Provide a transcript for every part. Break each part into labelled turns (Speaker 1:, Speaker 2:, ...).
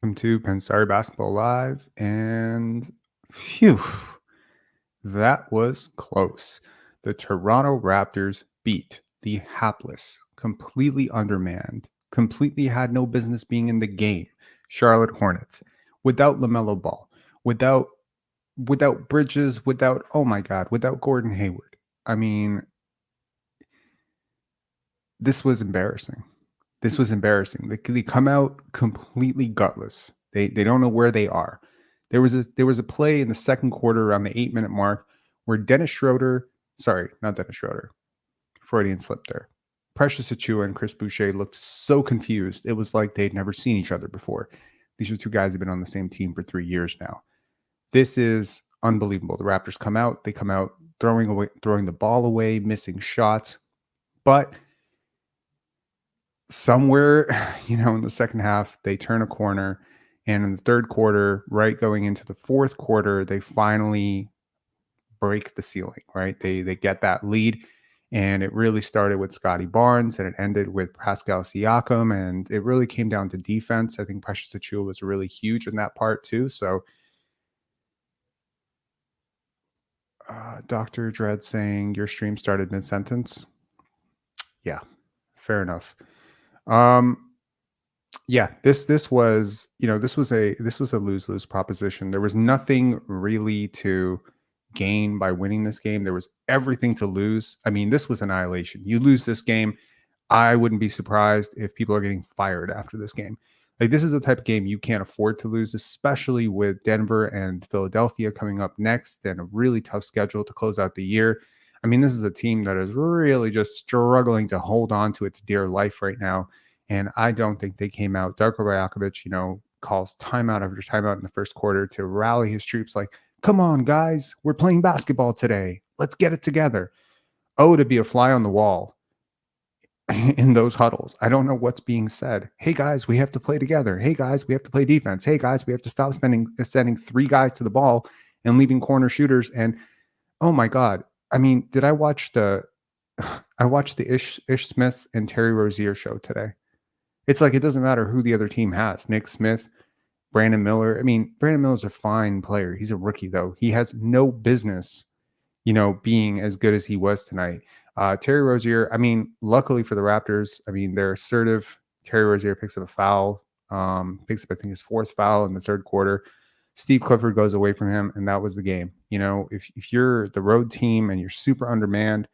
Speaker 1: Welcome to Pensari Basketball Live, and phew, that was close. The Toronto Raptors beat the hapless, completely undermanned, completely had no business being in the game Charlotte Hornets without LaMelo Ball, without Bridges, without oh my god, without Gordon Hayward. I mean, this was embarrassing. This was embarrassing. They come out completely gutless. They don't know where they are. There was a play in the second quarter around the 8-minute mark where Dennis Schroeder, sorry, not Dennis Schroeder, Freudian slip there. Precious Achiuwa and Chris Boucher looked so confused. It was like they'd never seen each other before. These are two guys who've been on the same team for 3 years now. This is unbelievable. The Raptors come out. They come out throwing the ball away, missing shots, but somewhere, in the second half, they turn a corner. And in the third quarter, right going into the fourth quarter, they finally break the ceiling, right? They get that lead. And it really started with Scottie Barnes and it ended with Pascal Siakam. And it really came down to defense. I think Precious Achiuwa was really huge in that part too. So Dr. Dredd saying your stream started mid-sentence. Yeah, fair enough. Yeah, this was a lose-lose proposition. There was nothing really to gain by winning this game. There was everything to lose. I mean, this was annihilation. You lose this game, I wouldn't be surprised if people are getting fired after this game. Like, this is the type of game you can't afford to lose, especially with Denver and Philadelphia coming up next and a really tough schedule to close out the year. I mean, this is a team that is really just struggling to hold on to its dear life right now. And I don't think they came out. Darko Rajakovic, calls timeout after timeout in the first quarter to rally his troops like, come on, guys, we're playing basketball today. Let's get it together. Oh, to be a fly on the wall in those huddles. I don't know what's being said. Hey, guys, we have to play together. Hey, guys, we have to play defense. Hey, guys, we have to stop sending three guys to the ball and leaving corner shooters. And, oh, my God. I mean, did I watch the Ish Smith and Terry Rozier show today? It's like it doesn't matter who the other team has. Nick Smith, Brandon Miller. I mean, Brandon Miller's a fine player. He's a rookie, though. He has no business, being as good as he was tonight. Terry Rozier, I mean, luckily for the Raptors, I mean, they're assertive. Terry Rozier picks up a foul, picks up, I think, his fourth foul in the third quarter. Steve Clifford goes away from him, and that was the game. If you're the road team and you're super undermanned,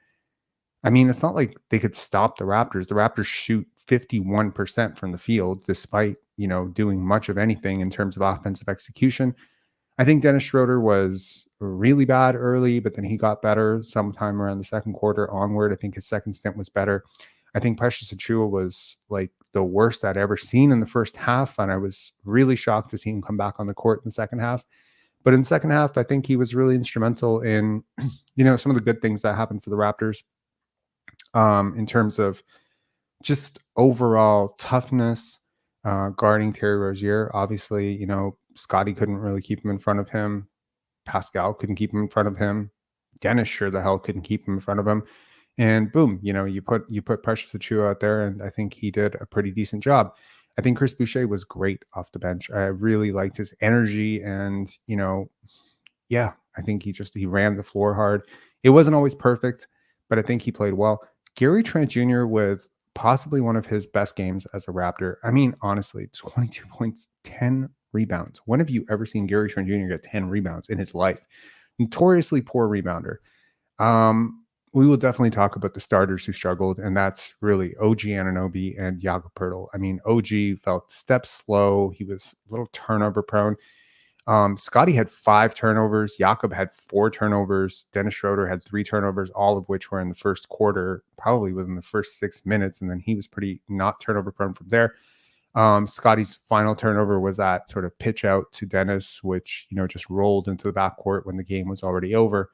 Speaker 1: I mean, it's not like they could stop the Raptors. The Raptors shoot 51% from the field, despite, doing much of anything in terms of offensive execution. I think Dennis Schroeder was really bad early, but then he got better sometime around the second quarter onward. I think his second stint was better. I think Precious Achiuwa was like the worst I'd ever seen in the first half, and I was really shocked to see him come back on the court in the second half. But in the second half, I think he was really instrumental in, some of the good things that happened for the Raptors in terms of just overall toughness, guarding Terry Rozier. Obviously, Scottie couldn't really keep him in front of him. Pascal couldn't keep him in front of him. Dennis sure the hell couldn't keep him in front of him. And boom, you put Precious Achiuwa out there, and I think he did a pretty decent job. I think Chris Boucher was great off the bench. I really liked his energy, and yeah, I think he ran the floor hard. It wasn't always perfect, but I think he played well. Gary Trent Jr. with possibly one of his best games as a Raptor. I mean, honestly, 22 points, 10 rebounds. When have you ever seen Gary Trent Jr. get 10 rebounds in his life? Notoriously poor rebounder. We will definitely talk about the starters who struggled, and that's really OG Anunoby and Jakob Poeltl. I mean, OG felt steps slow. He was a little turnover prone. Scottie had 5 turnovers. Jakob had 4 turnovers. Dennis Schroeder had 3 turnovers, all of which were in the first quarter, probably within the first 6 minutes. And then he was pretty not turnover prone from there. Scottie's final turnover was that sort of pitch out to Dennis, which, just rolled into the backcourt when the game was already over.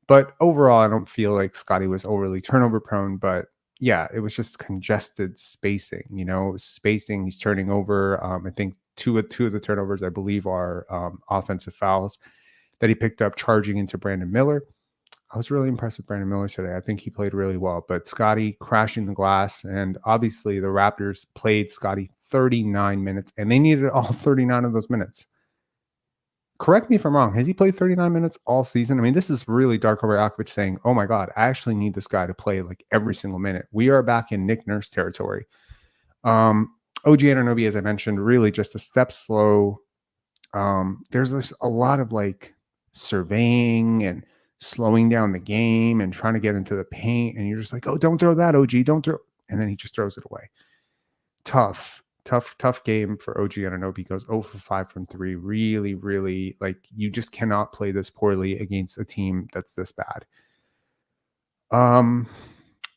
Speaker 1: But overall, I don't feel like Scottie was overly turnover prone, but yeah, it was just congested spacing, spacing. He's turning over. I think two of the turnovers, I believe, are offensive fouls that he picked up charging into Brandon Miller. I was really impressed with Brandon Miller today. I think he played really well, but Scottie crashing the glass, and obviously the Raptors played Scottie 39 minutes, and they needed all 39 of those minutes. Correct me if I'm wrong. Has he played 39 minutes all season? I mean, this is really Darko Rajakovic saying, oh my God, I actually need this guy to play like every single minute. We are back in Nick Nurse territory. OG Anunoby, as I mentioned, really just a step slow. There's a lot of like surveying and slowing down the game and trying to get into the paint. And you're just like, oh, don't throw that, OG, don't throw. And then he just throws it away. Tough game for OG Anunoby. Goes 0 for 5 from 3. Really, really, like, you just cannot play this poorly against a team that's this bad.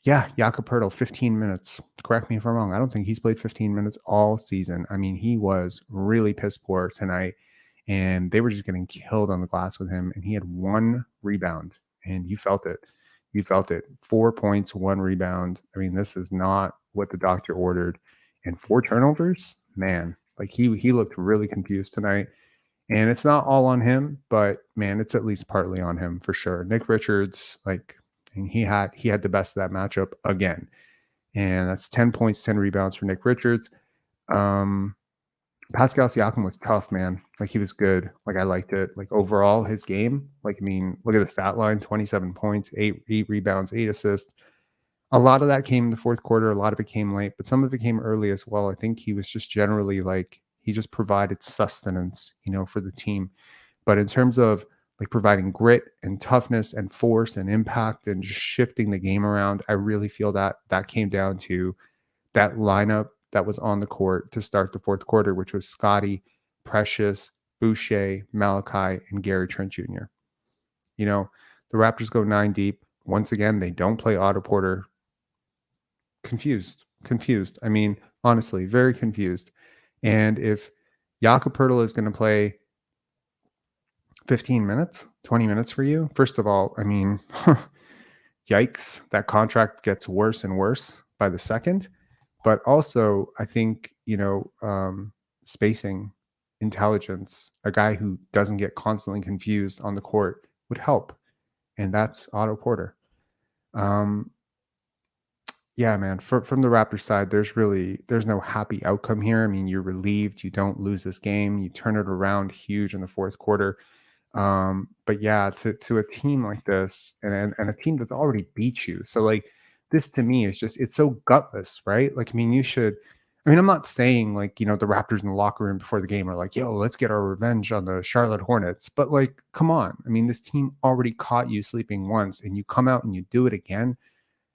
Speaker 1: Yeah, Jakob Poeltl, 15 minutes. Correct me if I'm wrong. I don't think he's played 15 minutes all season. I mean, he was really piss poor tonight, and they were just getting killed on the glass with him, and he had 1 rebound, and you felt it. You felt it. 4 points, 1 rebound. I mean, this is not what the doctor ordered. And 4 turnovers, man, like he looked really confused tonight. And it's not all on him, but man, it's at least partly on him for sure. Nick Richards, like, and he had the best of that matchup again. And that's 10 points, 10 rebounds for Nick Richards. Pascal Siakam was tough, man. Like, he was good. Like, I liked it. Like, overall, his game, like, I mean, look at the stat line, 27 points, 8 rebounds, 8 assists. A lot of that came in the fourth quarter. A lot of it came late, but some of it came early as well. I think he was just generally like, he just provided sustenance, for the team. But in terms of like providing grit and toughness and force and impact and just shifting the game around, I really feel that came down to that lineup that was on the court to start the fourth quarter, which was Scottie, Precious, Boucher, Malachi, and Gary Trent Jr. The Raptors go 9 deep. Once again, they don't play Otto Porter. Confused. I mean, honestly, very confused. And if Jakob Poeltl is going to play 15 minutes, 20 minutes for you, first of all, I mean, yikes, that contract gets worse and worse by the second. But also, I think, spacing, intelligence, a guy who doesn't get constantly confused on the court would help. And that's Otto Porter. Yeah, man, from the Raptors side, there's no happy outcome here. I mean, you're relieved you don't lose this game. You turn it around huge in the fourth quarter. But yeah, to a team like this and a team that's already beat you. So like, this to me is just, it's so gutless, right? Like, I mean, I'm not saying like, the Raptors in the locker room before the game are like, yo, let's get our revenge on the Charlotte Hornets. But like, come on. I mean, this team already caught you sleeping once and you come out and you do it again.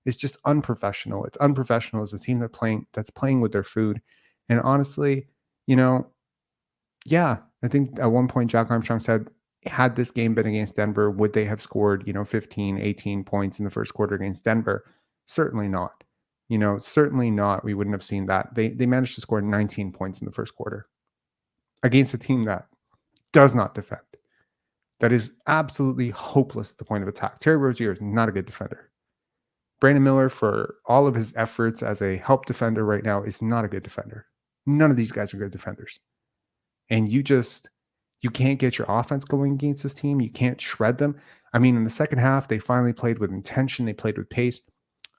Speaker 1: It's just unprofessional. It's unprofessional as a team that's playing with their food. And honestly, yeah, I think at one point Jack Armstrong said, had this game been against Denver, would they have scored, 15, 18 points in the first quarter against Denver? Certainly not. Certainly not. We wouldn't have seen that. They managed to score 19 points in the first quarter against a team that does not defend. That is absolutely hopeless at the point of attack. Terry Rozier is not a good defender. Brandon Miller, for all of his efforts as a help defender right now, is not a good defender. None of these guys are good defenders. And you can't get your offense going against this team. You can't shred them. I mean, in the second half, they finally played with intention. They played with pace.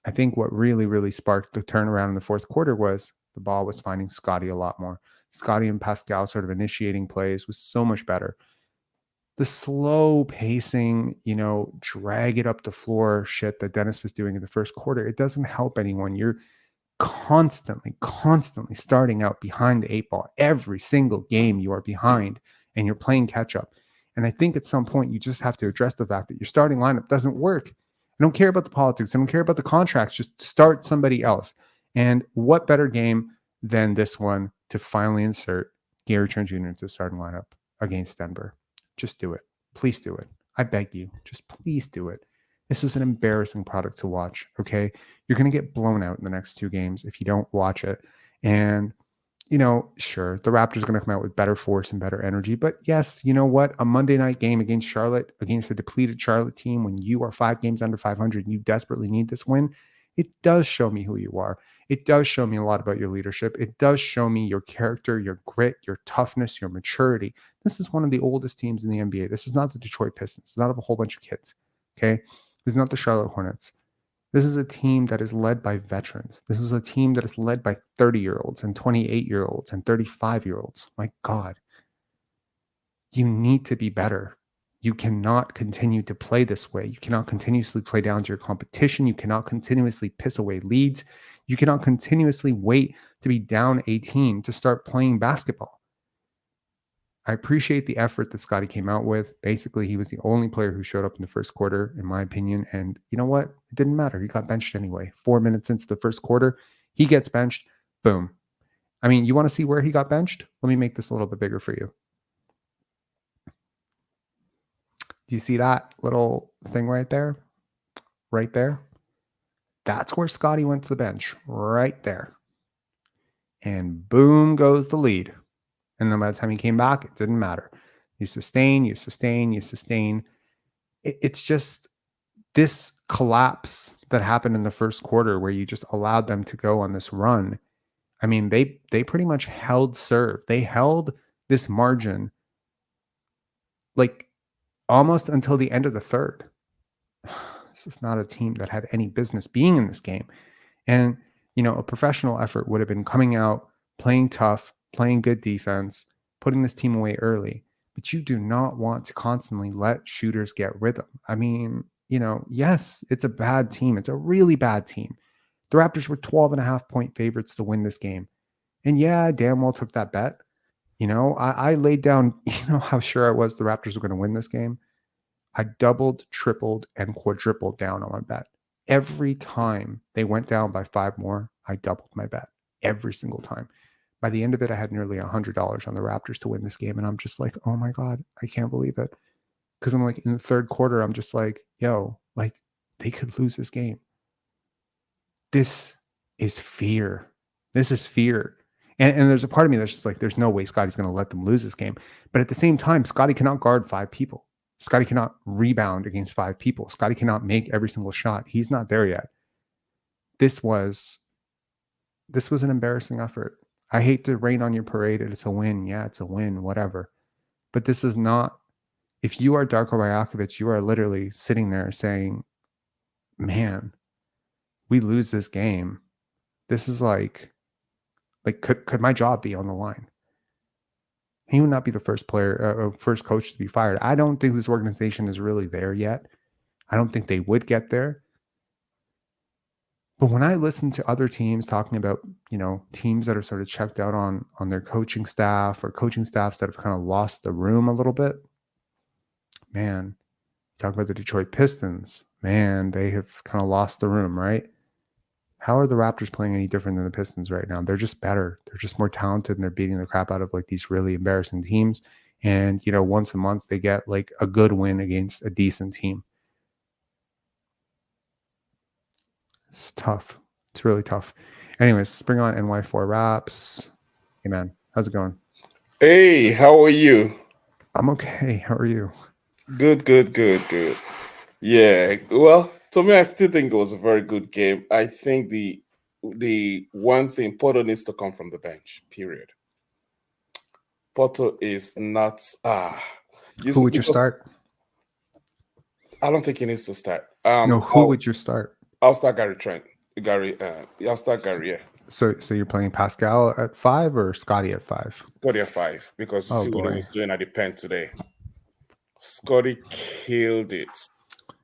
Speaker 1: I think what really, really sparked the turnaround in the fourth quarter was the ball was finding Scottie a lot more. Scottie and Pascal sort of initiating plays was so much better. The slow pacing, drag it up the floor shit that Dennis was doing in the first quarter, it doesn't help anyone. You're constantly starting out behind the 8 ball. Every single game you are behind and you're playing catch up. And I think at some point you just have to address the fact that your starting lineup doesn't work. I don't care about the politics. I don't care about the contracts. Just start somebody else. And what better game than this one to finally insert Gary Trent Jr. into the starting lineup against Denver? Just do it. Please do it. I beg you. Just please do it. This is an embarrassing product to watch, okay? You're going to get blown out in the next 2 games if you don't watch it. And, sure, the Raptors are going to come out with better force and better energy. But yes, you know what? A Monday night game against Charlotte, against a depleted Charlotte team, when you are 5 games under 500 and you desperately need this win, it does show me who you are. It does show me a lot about your leadership. It does show me your character, your grit, your toughness, your maturity. This is one of the oldest teams in the NBA. This is not the Detroit Pistons. It's not a whole bunch of kids, okay? It's not the Charlotte Hornets. This is a team that is led by veterans. This is a team that is led by 30-year-olds and 28-year-olds and 35-year-olds. My God, you need to be better. You cannot continue to play this way. You cannot continuously play down to your competition. You cannot continuously piss away leads. You cannot continuously wait to be down 18 to start playing basketball. I appreciate the effort that Scottie came out with. Basically, he was the only player who showed up in the first quarter, in my opinion. And you know what? It didn't matter. He got benched anyway. 4 minutes into the first quarter, he gets benched. Boom. I mean, you want to see where he got benched? Let me make this a little bit bigger for you. Do you see that little thing right there? Right there? That's where Scottie went to the bench, right there. And boom goes the lead. And then by the time he came back, it didn't matter. You sustain, you sustain, you sustain. It's just this collapse that happened in the first quarter where you just allowed them to go on this run. I mean, they pretty much held serve. They held this margin like almost until the end of the third. This is not a team that had any business being in this game. And, a professional effort would have been coming out, playing tough, playing good defense, putting this team away early. But you do not want to constantly let shooters get rhythm. I mean, yes, it's a bad team. It's a really bad team. The Raptors were 12.5-point favorites to win this game. And yeah, I damn well took that bet. I laid down, how sure I was the Raptors were going to win this game. I doubled, tripled, and quadrupled down on my bet. Every time they went down by 5 more, I doubled my bet every single time. By the end of it, I had nearly $100 on the Raptors to win this game. And I'm just like, oh my God, I can't believe it. Because I'm like, in the third quarter, I'm just like, yo, like they could lose this game. This is fear. This is fear. And there's a part of me that's just like, there's no way Scottie's going to let them lose this game. But at the same time, Scottie cannot guard 5 people. Scottie cannot rebound against 5 people. Scottie cannot make every single shot. He's not there yet. This was an embarrassing effort. I hate to rain on your parade. It's a win. Yeah, it's a win, whatever. But this is not, if you are Darko Rajakovic, you are literally sitting there saying, man, we lose this game. This is like could my job be on the line? He would not be the first first coach to be fired. I don't think this organization is really there yet. I don't think they would get there. But when I listen to other teams talking about, teams that are sort of checked out on their coaching staff or coaching staffs that have kind of lost the room a little bit, man, talk about the Detroit Pistons, man, they have kind of lost the room, right? How are the Raptors playing any different than the Pistons right now? They're just better. They're just more talented, and they're beating the crap out of like these really embarrassing teams. And, once a month they get like a good win against a decent team. It's tough. It's really tough. Anyways, let's bring on NY4 Raps. Hey, man. How's it going?
Speaker 2: Hey, how are you?
Speaker 1: I'm okay. How are you?
Speaker 2: Good. Yeah, well, to me, I still think it was a very good game. I think the one thing, Porto needs to come from the bench, period. Porto is not
Speaker 1: Who would you
Speaker 2: because
Speaker 1: start?
Speaker 2: I don't think he needs to start.
Speaker 1: No, who would you start?
Speaker 2: I'll start Gary Trent. I'll start Gary, yeah.
Speaker 1: So you're playing Pascal at 5 or Scottie at 5?
Speaker 2: Scottie at 5, because you
Speaker 1: Oh
Speaker 2: see what he
Speaker 1: boy.
Speaker 2: was doing at the pen today. Scottie killed it.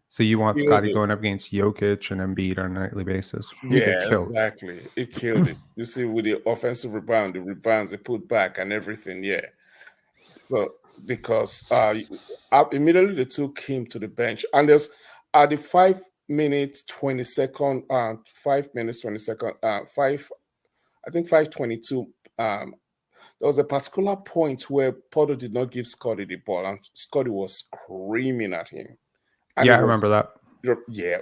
Speaker 1: So you want
Speaker 2: Killed
Speaker 1: Scottie
Speaker 2: it.
Speaker 1: going up against Jokic and Embiid on a nightly basis? Who get
Speaker 2: Yeah,
Speaker 1: killed?
Speaker 2: exactly. It killed it. You see, with the offensive rebound, the rebounds they put back and everything. Yeah. So because immediately they took him to the bench, and there's at the 5 minutes 20 second, 5 minutes 20 second, 5:22. There was a particular point where Porter did not give Scottie the ball, and Scottie was screaming at him, and
Speaker 1: Yeah,
Speaker 2: it
Speaker 1: I
Speaker 2: was,
Speaker 1: remember that.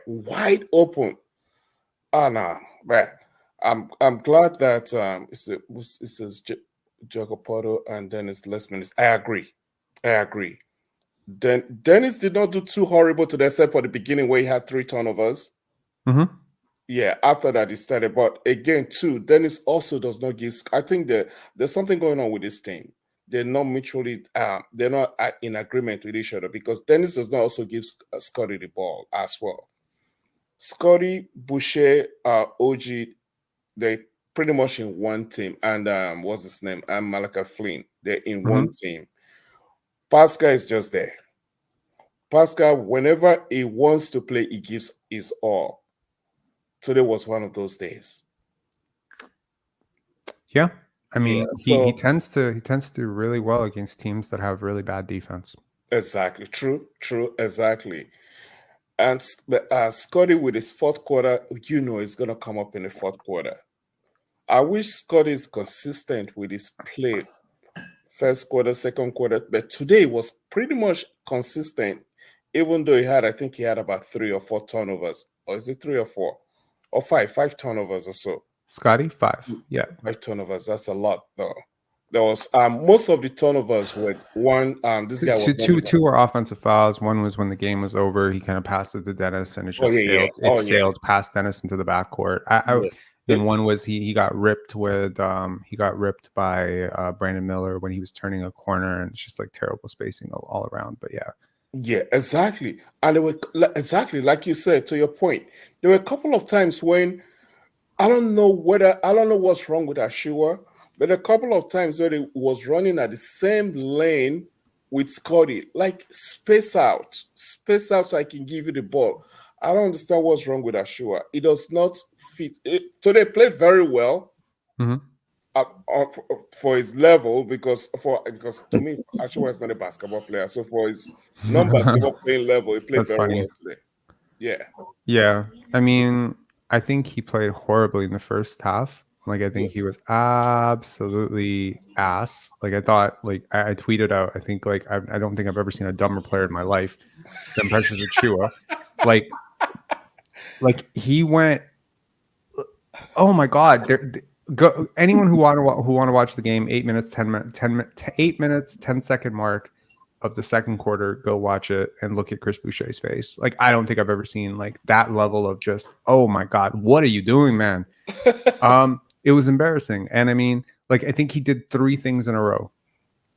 Speaker 2: wide open. Oh no, but I'm glad that it says Jacopoto and Dennis less minutes. I agree. Dennis did not do too horrible to the except for the beginning where he had 3 turnovers.
Speaker 1: Mm-hmm.
Speaker 2: Yeah, after that he started. But again, too, Dennis also does not give. I think that there's something going on with this team. They're not mutually. They're not in agreement with each other, because Dennis does not also give Scottie the ball as well. Scottie, Boucher, OG, they pretty much in one team. And what's his name? Malaka Flynn. They're in one team. Pascal is just there. Pascal, whenever he wants to play, he gives his all. Today was one of those days.
Speaker 1: Yeah. I mean, he tends to do really well against teams that have really bad defense.
Speaker 2: Exactly. True, exactly. And Scottie with his fourth quarter, is going to come up in the fourth quarter. I wish Scottie is consistent with his play. First quarter, second quarter, but today was pretty much consistent, even though I think he had about 3 or 4 turnovers. Or is it 3 or 4? Or 5? 5 turnovers or so.
Speaker 1: Scottie, 5. Yeah.
Speaker 2: 5 turnovers. That's a lot, though. There was most of the turnovers were one. This guy was
Speaker 1: two were offensive fouls. One was when the game was over. He kind of passed it to Dennis, and it just sailed. It sailed past Dennis into the backcourt. And one was he got ripped with by Brandon Miller when he was turning a corner, and it's just like terrible spacing all around. But
Speaker 2: yeah, exactly. And there were exactly like you said, to your point. There were a couple of times when I don't know what's wrong with Achiuwa, but a couple of times where he was running at the same lane with Scottie, like space out so I can give you the ball. I don't understand what's wrong with Achiuwa. It does not fit. So they played very well for his level because to me, Achiuwa is not a basketball player. So for his non-basketball playing level, he played very well today. Yeah.
Speaker 1: Yeah. I mean, I think he played horribly in the first half. Like, I think he was absolutely ass. Like, I thought, like, I tweeted out, I think, like, I don't think I've ever seen a dumber player in my life than Precious Achiuwa. Like he went, oh my God. Go anyone who want to watch the game, 8 minutes, 10-second mark of the second quarter, go watch it and look at Chris Boucher's face. Like, I don't think I've ever seen like that level of just, oh my God, what are you doing, man? It was embarrassing. And I mean, like, I think he did 3 things in a row.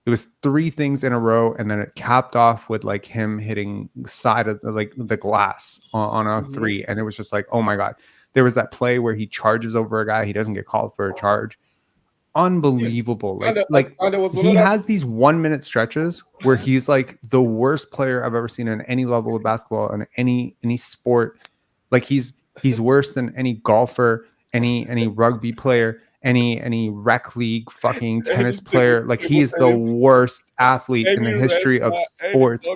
Speaker 1: It was 3 things in a row, and then it capped off with like him hitting side of the glass on a 3, and it was just like, oh my God. There was that play where he charges over a guy, he doesn't get called for a charge. Unbelievable. He has these 1-minute stretches where he's like the worst player I've ever seen in any level of basketball and any sport. Like, he's worse than any golfer, any rugby player, any rec league fucking tennis player. Like, he is the worst athlete in the history of sports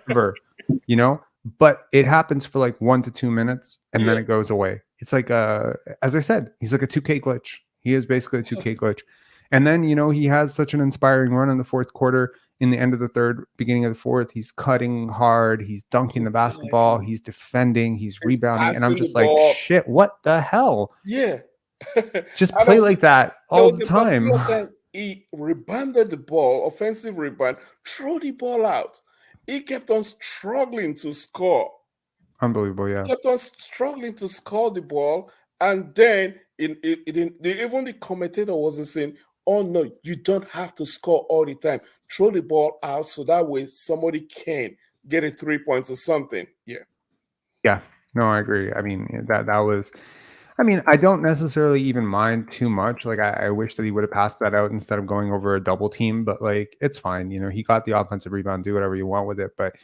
Speaker 1: ever, but it happens for like 1 to 2 minutes and then it goes away. It's like as I said, he's like a 2K glitch. He is basically a 2K glitch. And then, he has such an inspiring run in the fourth quarter. In the end of the third, beginning of the fourth, he's cutting hard. He's dunking the basketball. He's defending. He's rebounding. And I'm just like, shit, what the hell?
Speaker 2: Yeah.
Speaker 1: Just play like that all the time.
Speaker 2: He rebounded the ball, offensive rebound, throw the ball out. He kept on struggling to score.
Speaker 1: Unbelievable, yeah.
Speaker 2: He kept on struggling to score the ball. And then even the commentator wasn't saying, oh no, you don't have to score all the time. Throw the ball out so that way somebody can get a 3 points or something. Yeah.
Speaker 1: Yeah. No, I agree. I mean, that was, I mean, I don't necessarily even mind too much. Like, I wish that he would have passed that out instead of going over a double team, but like, it's fine. He got the offensive rebound, do whatever you want with it. But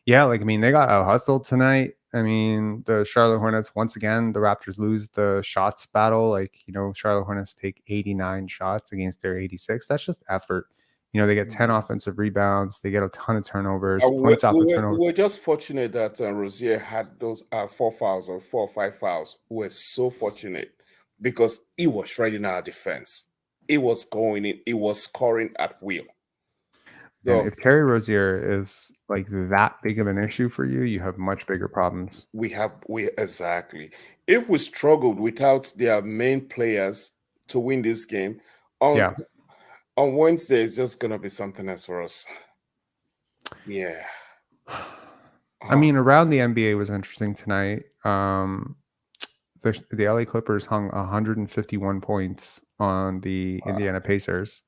Speaker 1: yeah, like, I mean, they got out-hustled tonight. I mean, the Charlotte Hornets, once again, the Raptors lose the shots battle. Like, Charlotte Hornets take 89 shots against their 86. That's just effort. They get 10 offensive rebounds. They get a ton of turnovers. Points off the turnovers.
Speaker 2: We're just fortunate that Rozier had those 4 fouls or 4 or 5 fouls. We're so fortunate because he was shredding our defense. He was going in. He was scoring at will.
Speaker 1: So, and if Terry Rozier is like that big of an issue for you, you have much bigger problems.
Speaker 2: Exactly. If we struggled without their main players to win this game, on Wednesday, it's just gonna be something else for us. Yeah.
Speaker 1: I mean, around the NBA was interesting tonight. The LA Clippers hung 151 points on the Indiana Pacers.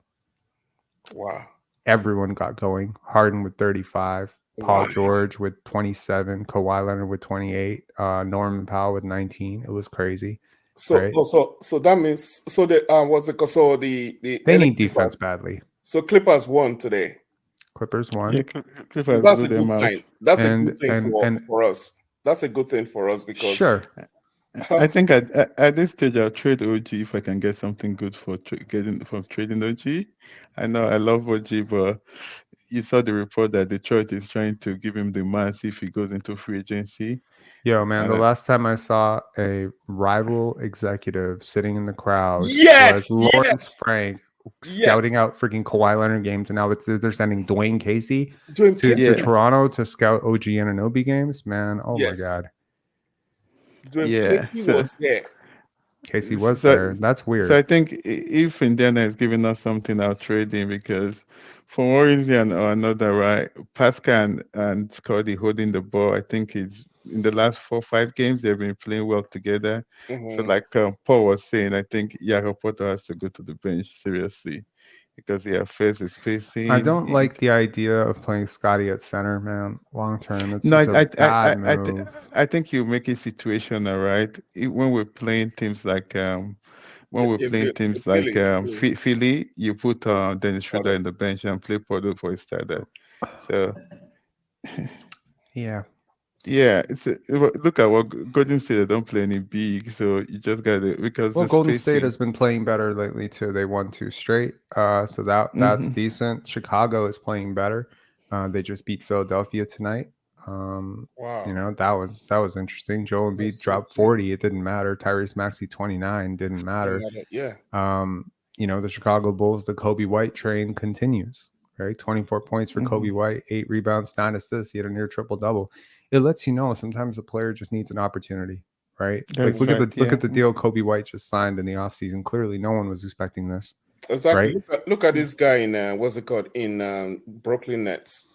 Speaker 2: Wow.
Speaker 1: Everyone got going. Harden with 35. Paul
Speaker 2: Wow.
Speaker 1: George with 27, Kawhi Leonard with 28, Norman Powell with 19. It was crazy,
Speaker 2: So
Speaker 1: right?
Speaker 2: so that means so the what's it called? So the
Speaker 1: They
Speaker 2: LA
Speaker 1: need defense
Speaker 2: Clippers.
Speaker 1: badly.
Speaker 2: So Clippers won today.
Speaker 1: Clippers
Speaker 3: Yeah,
Speaker 1: won,
Speaker 2: So
Speaker 3: Clippers
Speaker 2: that's
Speaker 3: blew
Speaker 2: a good
Speaker 3: them out.
Speaker 2: sign. That's a
Speaker 1: and
Speaker 2: good thing
Speaker 1: and and
Speaker 2: for us. That's a good thing for us because
Speaker 1: sure,
Speaker 3: I think at this stage I'll trade OG if I can get something good for getting from trading OG. I know I love OG, but you saw the report that Detroit is trying to give him the max if he goes into free agency.
Speaker 1: yo, man.
Speaker 3: And
Speaker 1: The last time I saw a rival executive sitting in the crowd was
Speaker 2: yes,
Speaker 1: Lawrence
Speaker 2: yes,
Speaker 1: Frank scouting
Speaker 2: yes.
Speaker 1: out freaking Kawhi Leonard games, and now they're sending Dwayne Casey
Speaker 2: Doing
Speaker 1: to
Speaker 3: Yeah.
Speaker 2: Casey.
Speaker 1: Toronto to scout OG Anunoby games. Man, oh my
Speaker 2: Yes.
Speaker 1: god,
Speaker 2: Doing
Speaker 3: Yeah,
Speaker 2: Casey was there.
Speaker 1: Casey was
Speaker 3: so
Speaker 1: there. That's
Speaker 3: so I
Speaker 1: weird.
Speaker 3: think if Indiana is giving us something, I'll trade him because for one reason or another, right? Pascal and Scottie holding the ball. I think is in the last 4 5 games they've been playing well together. So
Speaker 2: Mhm.
Speaker 3: like Paul was saying, I think Jakob Potter has to go to the bench seriously because he affects his
Speaker 1: I
Speaker 3: spacing.
Speaker 1: don't like the idea of playing Scotty at center, man. Long term,
Speaker 3: No,
Speaker 1: it's a bad move.
Speaker 3: I think you make it situational, right? When we're playing teams like when we're playing
Speaker 2: In
Speaker 3: teams like
Speaker 2: Philly.
Speaker 3: Philly, you put Dennis Schroeder
Speaker 2: Pardon.
Speaker 3: in the bench and play Porter for a starter. So
Speaker 1: Yeah.
Speaker 3: yeah, look at what Golden State they don't play any big, so you just got to because
Speaker 1: Well,
Speaker 3: the
Speaker 1: Golden State
Speaker 3: spacing.
Speaker 1: has been playing better lately too. They won 2 straight, so that's
Speaker 3: Hmm.
Speaker 1: decent. Chicago is playing better. They just beat Philadelphia tonight.
Speaker 2: Wow.
Speaker 1: That was interesting. Joel Embiid
Speaker 2: That's so
Speaker 1: dropped
Speaker 2: true.
Speaker 1: 40. It didn't matter. Tyrese Maxey 29 didn't matter.
Speaker 2: Yeah.
Speaker 1: The Chicago Bulls, the Kobe White train continues. Right, 24 points for Kobe White, 8 rebounds, 9 assists. He had a near triple double. It lets you know sometimes a player just needs an opportunity. Right, like
Speaker 3: That's right.
Speaker 1: look
Speaker 3: Yeah.
Speaker 1: at the deal Kobe White just signed in the offseason. Clearly, no one was expecting this.
Speaker 2: Exactly.
Speaker 1: Right,
Speaker 2: Look at this guy in what's it called in Brooklyn Nets.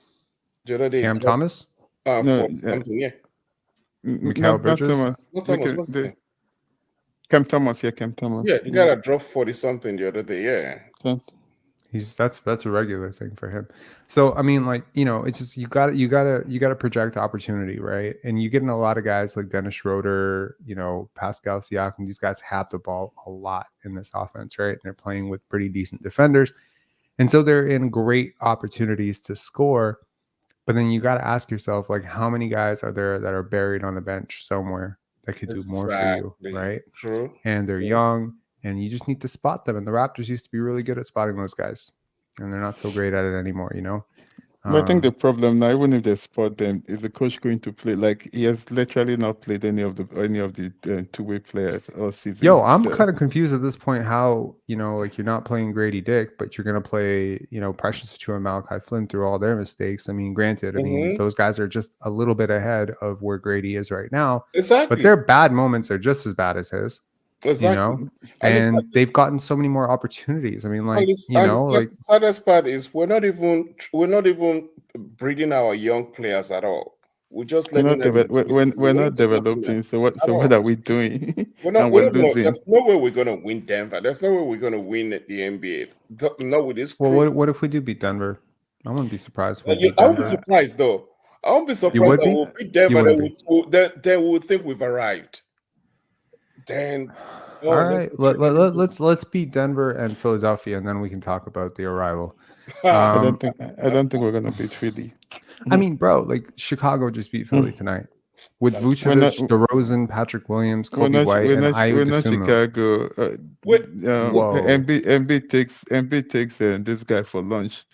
Speaker 2: The other day
Speaker 1: Cam
Speaker 2: dropped
Speaker 1: Thomas,
Speaker 3: No,
Speaker 2: 40 something. Yeah.
Speaker 1: Mikal
Speaker 3: not
Speaker 1: Bridges.
Speaker 3: Thomas.
Speaker 2: Not Thomas. What's his name?
Speaker 3: Cam Thomas. Yeah, Cam Thomas.
Speaker 2: Yeah, the guy that dropped 40 something the other day. Yeah.
Speaker 1: That's a regular thing for him. So I mean, like, it's just you gotta project opportunity, right? And you get in a lot of guys like Dennis Schroeder, Pascal Siakam. These guys have the ball a lot in this offense, right? And they're playing with pretty decent defenders, and so they're in great opportunities to score. But then you got to ask yourself, like, how many guys are there that are buried on the bench somewhere that could do more for you,
Speaker 2: Exactly.
Speaker 1: right?
Speaker 2: True.
Speaker 1: And they're
Speaker 2: True.
Speaker 1: young, and you just need to spot them. And the Raptors used to be really good at spotting those guys, and they're not so great at it anymore.
Speaker 3: But I think the problem now, even if they spot them, is the coach going to play? Like he has literally not played any of the two-way players all season.
Speaker 1: Yo, I'm
Speaker 3: So
Speaker 1: kind of confused at this point how, like you're not playing Grady Dick, but you're going to play, Precious Achiuwa and Malachi Flynn through all their mistakes. I mean, granted, those guys are just a little bit ahead of where Grady is right now, but
Speaker 2: Exactly.
Speaker 1: their bad moments are just as bad as his,
Speaker 2: Exactly.
Speaker 1: and they've gotten so many more opportunities. I mean, like,
Speaker 2: the saddest part is we're not even breeding our young players at all. We're just
Speaker 3: we're
Speaker 2: letting
Speaker 3: not
Speaker 2: them.
Speaker 3: we're not developing. So what are we doing? And we're losing.
Speaker 2: There's no way we're gonna win Denver. There's no way we're gonna win the NBA. Not with this
Speaker 1: well,
Speaker 2: crew.
Speaker 1: what if we do beat Denver? I wouldn't be surprised if we beat
Speaker 2: I won't be
Speaker 1: Denver.
Speaker 2: surprised though. I won't be
Speaker 1: You
Speaker 2: surprised
Speaker 1: would
Speaker 2: that
Speaker 1: be?
Speaker 2: we'll beat Denver.
Speaker 1: You wouldn't be.
Speaker 2: Then we'll think we've arrived. Then,
Speaker 1: All right, let's beat Denver and Philadelphia, and then we can talk about the arrival.
Speaker 3: I don't think we're gonna beat Philly.
Speaker 1: I mean, bro, like Chicago just beat Philly tonight with Vucevic, DeRozan, Patrick Williams, Kobe White, and Ayo
Speaker 3: we're not
Speaker 1: Dosunmu.
Speaker 3: Chicago.
Speaker 1: Whoa.
Speaker 3: Embiid takes this guy for lunch.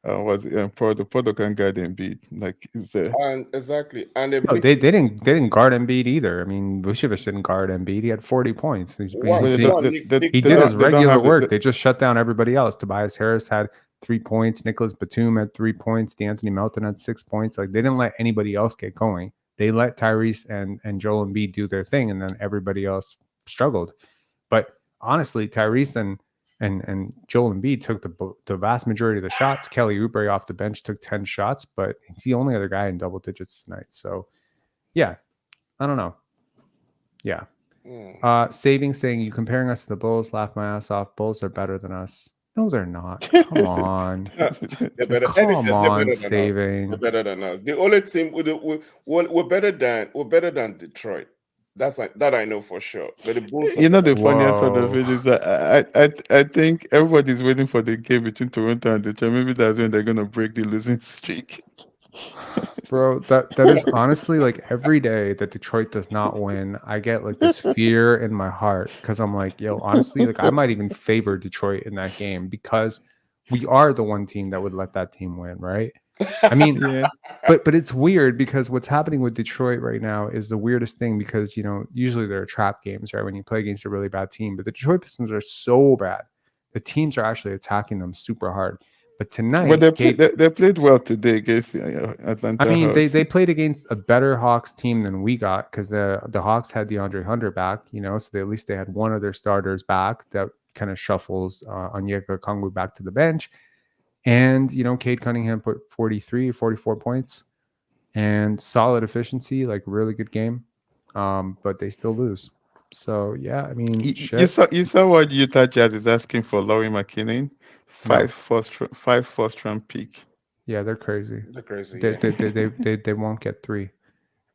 Speaker 3: Was Porto can guard Embiid like it's
Speaker 2: And exactly, and
Speaker 1: No, they didn't guard Embiid either. I mean, Vucevic didn't guard Embiid. He had 40 points. He did his regular work. They just shut down everybody else. Tobias Harris had 3 points. Nicholas Batum had 3 points. D'Anthony Melton had 6 points. Like, they didn't let anybody else get going. They let Tyrese and Joel Embiid do their thing, and then everybody else struggled. But honestly, Tyrese and Joel Embiid took the vast majority of the shots. Kelly Oubre off the bench took 10 shots, but he's the only other guy in double digits tonight. So, yeah, I don't know. Yeah. Saving saying, you comparing us to the Bulls, laugh my ass off. Bulls are better than us. No, they're not. Come on.
Speaker 2: They're better.
Speaker 1: Come
Speaker 2: They're
Speaker 1: on,
Speaker 2: better than us. They're
Speaker 1: saving.
Speaker 2: better than us. The only team we're better than Detroit. That's like that I know for sure. But the Bulls are
Speaker 3: You know,
Speaker 2: better.
Speaker 3: the funniest part of
Speaker 1: Whoa.
Speaker 3: it is that I think everybody's waiting for the game between Toronto and Detroit. Maybe that's when they're gonna break the losing streak.
Speaker 1: Bro, that is honestly like every day that Detroit does not win, I get like this fear in my heart because I'm like, yo, honestly, like I might even favor Detroit in that game because we are the one team that would let that team win, right? I mean,
Speaker 3: Yeah.
Speaker 1: but it's weird because what's happening with Detroit right now is the weirdest thing because usually there are trap games, right? When you play against a really bad team, but the Detroit Pistons are so bad. The teams are actually attacking them super hard. But
Speaker 3: But
Speaker 1: tonight, Cade,
Speaker 3: they played well today against
Speaker 1: I
Speaker 3: Atlanta
Speaker 1: mean,
Speaker 3: Hawks.
Speaker 1: they played against a better Hawks team than we got because the Hawks had DeAndre Hunter back, so at least they had one of their starters back. That kind of shuffles Onyeka Okongwu back to the bench. And, Cade Cunningham put 43 or 44 points and solid efficiency, like really good game. But they still lose. So, yeah, I mean, shit.
Speaker 3: You saw what Utah Jazz is asking for Laurie McKinnon,
Speaker 1: No.
Speaker 3: five first round pick.
Speaker 1: Yeah, they're crazy.
Speaker 2: They're crazy.
Speaker 1: They won't get 3.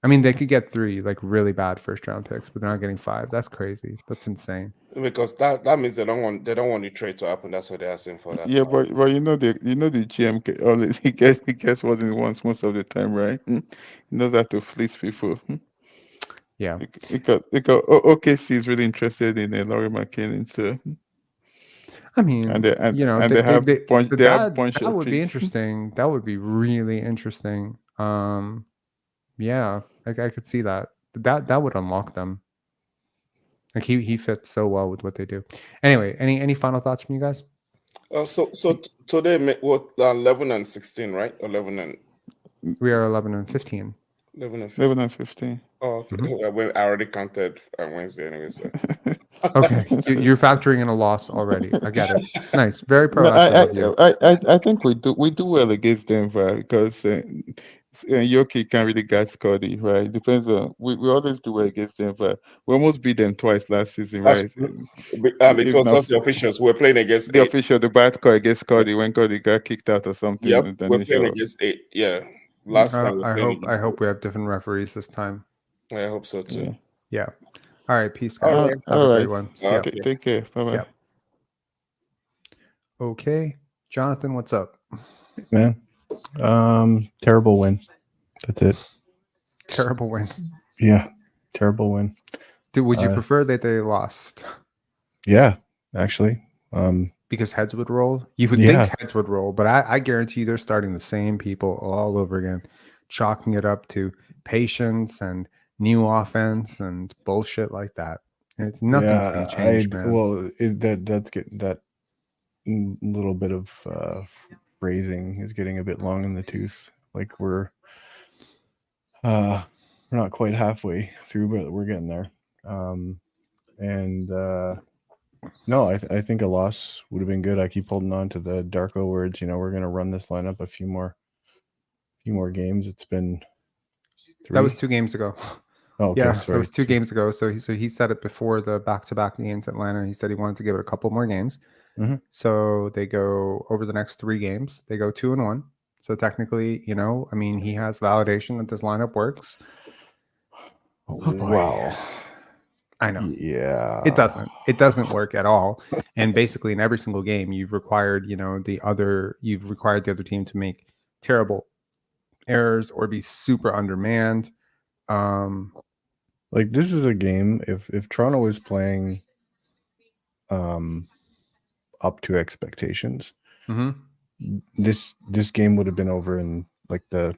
Speaker 1: I mean, they could get 3 like really bad first round picks, but they're not getting 5. That's crazy. That's insane.
Speaker 2: Because that means they don't want the trade to happen. That's what they're asking for. That.
Speaker 3: Yeah, but the GM always he gets what he wants most of the time, right? He knows how to fleece people.
Speaker 1: Yeah.
Speaker 3: Because OKC is really interested in Laurie McKinnon, so
Speaker 1: I mean,
Speaker 3: and they have
Speaker 1: they
Speaker 3: bunch
Speaker 1: but
Speaker 3: they have bunch
Speaker 1: that
Speaker 3: of
Speaker 1: would be
Speaker 3: picks.
Speaker 1: interesting. That would be really interesting. Yeah, like I could see that. That would unlock them. Like he fits so well with what they do. Anyway, any final thoughts from you guys?
Speaker 2: So today what 11 and 16, right? 11 and
Speaker 1: We are 11 and 15.
Speaker 2: 11 and 15.
Speaker 3: 11 and 15.
Speaker 2: Oh, okay. I already counted on Wednesday anyway. So.
Speaker 1: Okay, you're factoring in a loss already. I get it. Nice, very
Speaker 3: No,
Speaker 1: proactive of you.
Speaker 3: I think we do well against Denver because Yoki can't really guard Scottie, right? Depends on we always do well against Denver. We almost beat them twice last season, right?
Speaker 2: Because us the officials we're playing against
Speaker 3: the
Speaker 2: 8.
Speaker 3: official, the bad call against Scottie when Scottie got kicked out or something.
Speaker 2: Yep,
Speaker 3: in the
Speaker 2: we're playing
Speaker 3: initial.
Speaker 2: against 8. Yeah, last time we played against
Speaker 1: I hope we have different referees this time.
Speaker 2: I hope so too.
Speaker 1: Yeah. All right, peace, guys.
Speaker 2: All right.
Speaker 1: Have a great one. See ya.
Speaker 2: Okay.
Speaker 3: Take care. Bye bye.
Speaker 1: Okay, Jonathan, what's up?
Speaker 4: Man, terrible win. That's it.
Speaker 1: Terrible win.
Speaker 4: Yeah, terrible win.
Speaker 1: Would you prefer that they lost?
Speaker 4: Yeah, actually.
Speaker 1: Because heads would roll? You would think heads would roll, but I guarantee you they're starting the same people all over again, chalking it up to patience and new offense and bullshit like that. And it's nothing's going to change, man.
Speaker 4: Well, that little bit of phrasing is getting a bit long in the tooth. Like we're not quite halfway through, but we're getting there. No, I think a loss would have been good. I keep holding on to the Darko words. We're going to run this lineup a few more games. It's been 3.
Speaker 1: That was 2 games ago.
Speaker 4: Oh, okay,
Speaker 1: yeah,
Speaker 4: sorry.
Speaker 1: that was 2 games ago. So he said it before the back-to-back against Atlanta. He said he wanted to give it a couple more games.
Speaker 4: Mm-hmm.
Speaker 1: So they go over the next 3 games. They go 2-1. So technically, he has validation that this lineup works.
Speaker 4: Oh boy. Wow.
Speaker 1: I know.
Speaker 4: Yeah.
Speaker 1: It doesn't work at all. And basically in every single game, you've required the other team to make terrible errors or be super undermanned.
Speaker 4: Like this is a game if Toronto is playing up to expectations, this game would have been over in like the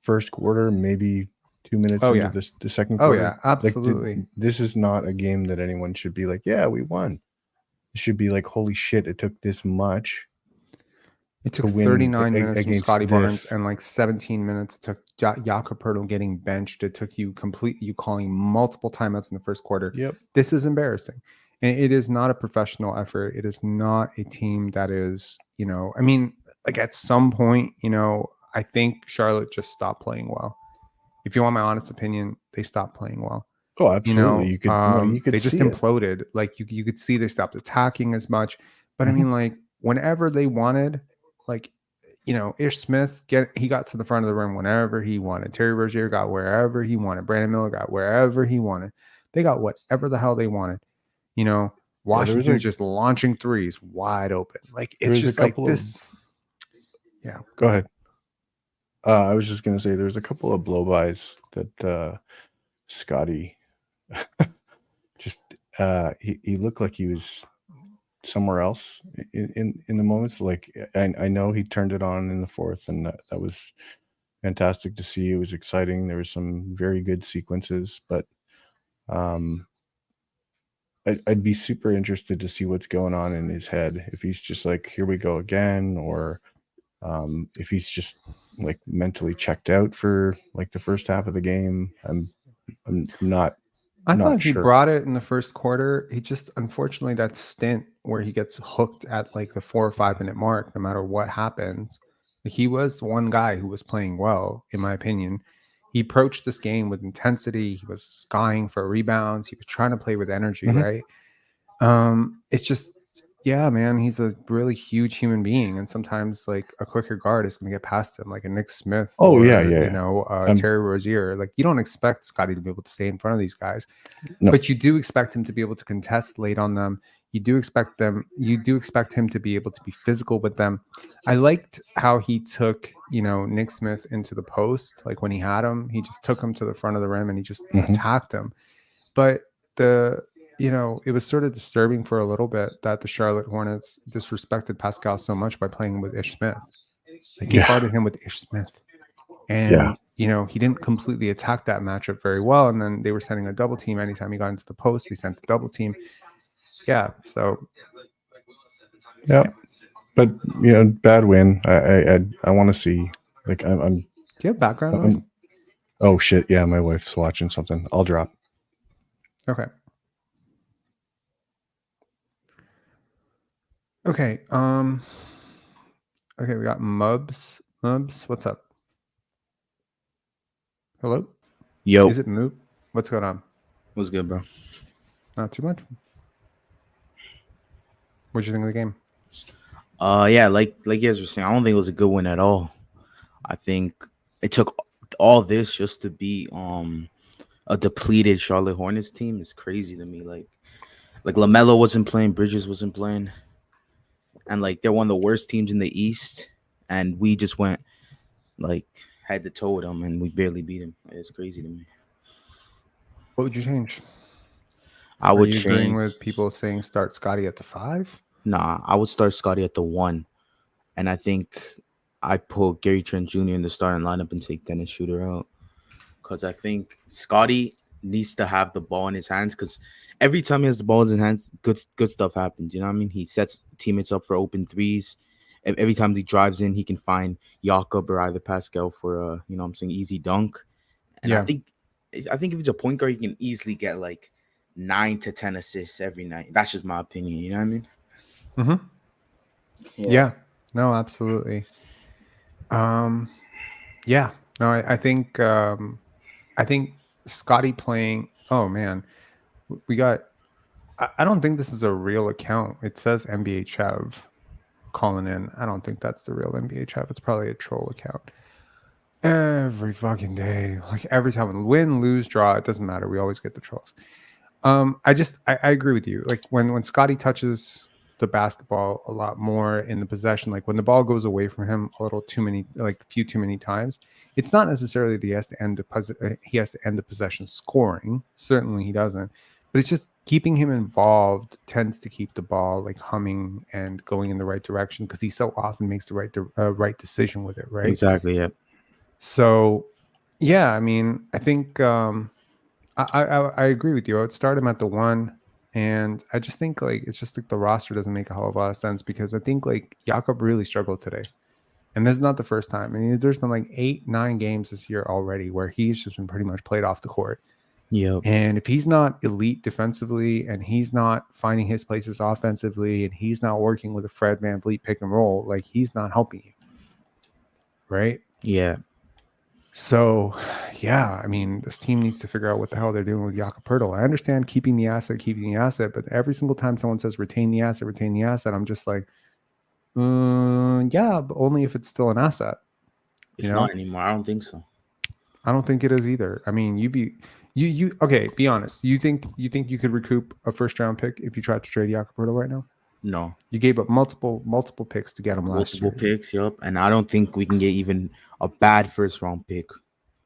Speaker 4: first quarter, maybe 2 minutes into the second quarter.
Speaker 1: Oh yeah, absolutely.
Speaker 4: Like, this is not a game that anyone should be like, yeah, we won. It should be like, holy shit, it took this much.
Speaker 1: It took 39 minutes from Scottie Barnes and like 17 minutes. It took Jakob Poeltl getting benched. It took you calling multiple timeouts in the first quarter.
Speaker 4: Yep.
Speaker 1: This is embarrassing. And it is not a professional effort. It is not a team that is, like at some point, I think Charlotte just stopped playing well. If you want my honest opinion, they stopped playing well.
Speaker 4: Oh, absolutely. You could
Speaker 1: they just
Speaker 4: see
Speaker 1: imploded. Like you could see they stopped attacking as much. But I mean, like, whenever they wanted, like, Ish Smith, he got to the front of the rim whenever he wanted. Terry Rozier got wherever he wanted. Brandon Miller got wherever he wanted. They got whatever the hell they wanted. Washington just launching threes wide open. Like, it's just like this. Yeah.
Speaker 4: Go ahead. I was just going to say there's a couple of blow-bys that Scottie just he looked like he was somewhere else in the moments. Like, I know he turned it on in the fourth, and that was fantastic to see. It was exciting. There was some very good sequences, but I'd be super interested to see what's going on in his head. If he's just like, here we go again, or if he's just like mentally checked out for like the first half of the game. I'm not.
Speaker 1: I thought he brought it in the first quarter. He just, unfortunately, that stint where he gets hooked at like the 4 or 5 minute mark, no matter what happens. He was one guy who was playing well, in my opinion. He approached this game with intensity. He was skying for rebounds. He was trying to play with energy, right? It's just, yeah, man, he's a really huge human being, and sometimes like a quicker guard is going to get past him, like a Nick Smith. Terry Rozier. Like, you don't expect Scottie to be able to stay in front of these guys, but you do expect him to be able to contest late on them. You do expect him to be able to be physical with them. I liked how he took, Nick Smith into the post. Like, when he had him, he just took him to the front of the rim and he just attacked him. But it was sort of disturbing for a little bit that the Charlotte Hornets disrespected Pascal so much by playing with Ish Smith. Like, he guarded him with Ish Smith. And, he didn't completely attack that matchup very well. And then they were sending a double team. Anytime he got into the post, they sent the double team. Yeah. So.
Speaker 4: Yeah. But, bad win. I want to see, like, I'm.
Speaker 1: Do you have background noise?
Speaker 4: Oh, shit. Yeah. My wife's watching something. I'll drop.
Speaker 1: Okay. Okay. Okay, we got Mubs. Mubs, what's up? Hello?
Speaker 5: Yo.
Speaker 1: Is it Moop? What's going on?
Speaker 5: What's good, bro?
Speaker 1: Not too much. What'd you think of the game?
Speaker 5: Yeah, like you guys were saying, I don't think it was a good win at all. I think it took all this just to beat a depleted Charlotte Hornets team. It's crazy to me. Like LaMelo wasn't playing, Bridges wasn't playing. And like, they're one of the worst teams in the East, and we just went like head to toe with them, and we barely beat them. It's crazy to me.
Speaker 1: What would you change?
Speaker 5: I would
Speaker 1: change. Agreeing with people saying start Scottie at the 5?
Speaker 5: Nah, I would start Scottie at the 1, and I think I'd put Gary Trent Jr. in the starting lineup and take Dennis Schroeder out, because I think Scottie needs to have the ball in his hands, because every time he has the ball in his hands, good stuff happens. You know what I mean? He sets teammates up for open threes. Every time he drives in, he can find Jakob or either Pascal for easy dunk. And I think if he's a point guard, he can easily get like 9 to 10 assists every night. That's just my opinion. You know what I mean?
Speaker 1: Mm-hmm. Yeah. No, absolutely. Yeah. No, I think Scottie playing. Oh man, we got. I don't think this is a real account. It says NBA Chev calling in. I don't think that's the real NBA Chev. It's probably a troll account. Every fucking day, like every time, win, lose, draw, it doesn't matter. We always get the trolls. I agree with you. Like when Scottie touches the basketball a lot more in the possession, like when the ball goes away from him a few too many times, it's not necessarily that he has to end the possession scoring. Certainly he doesn't, but it's just keeping him involved tends to keep the ball like humming and going in the right direction, because he so often makes the right decision with it, right?
Speaker 5: Exactly. Yeah.
Speaker 1: So yeah, I mean, I think I agree with you. I would start him at the 1. And I just think like it's just like the roster doesn't make a whole lot of sense, because I think like Jakob really struggled today. And this is not the first time. I mean, there's been like 8-9 games this year already where he's just been pretty much played off the court.
Speaker 5: Yeah.
Speaker 1: And if he's not elite defensively, and he's not finding his places offensively, and he's not working with a Fred VanVleet pick and roll, like he's not helping you. Right?
Speaker 5: Yeah.
Speaker 1: So yeah, I mean, this team needs to figure out what the hell they're doing with Jakob Poeltl. I understand keeping the asset, but every single time someone says retain the asset, I'm just like, yeah, but only if it's still an asset.
Speaker 5: It's
Speaker 1: You know?
Speaker 5: not anymore. I don't think so.
Speaker 1: I don't think it is either. I mean, you okay, be honest. You think you could recoup a first round pick if you tried to trade Jakob Poeltl right now?
Speaker 5: No.
Speaker 1: You gave up multiple picks to get him last
Speaker 5: Multiple
Speaker 1: year.
Speaker 5: picks, yup. And I don't think we can get even a bad first round pick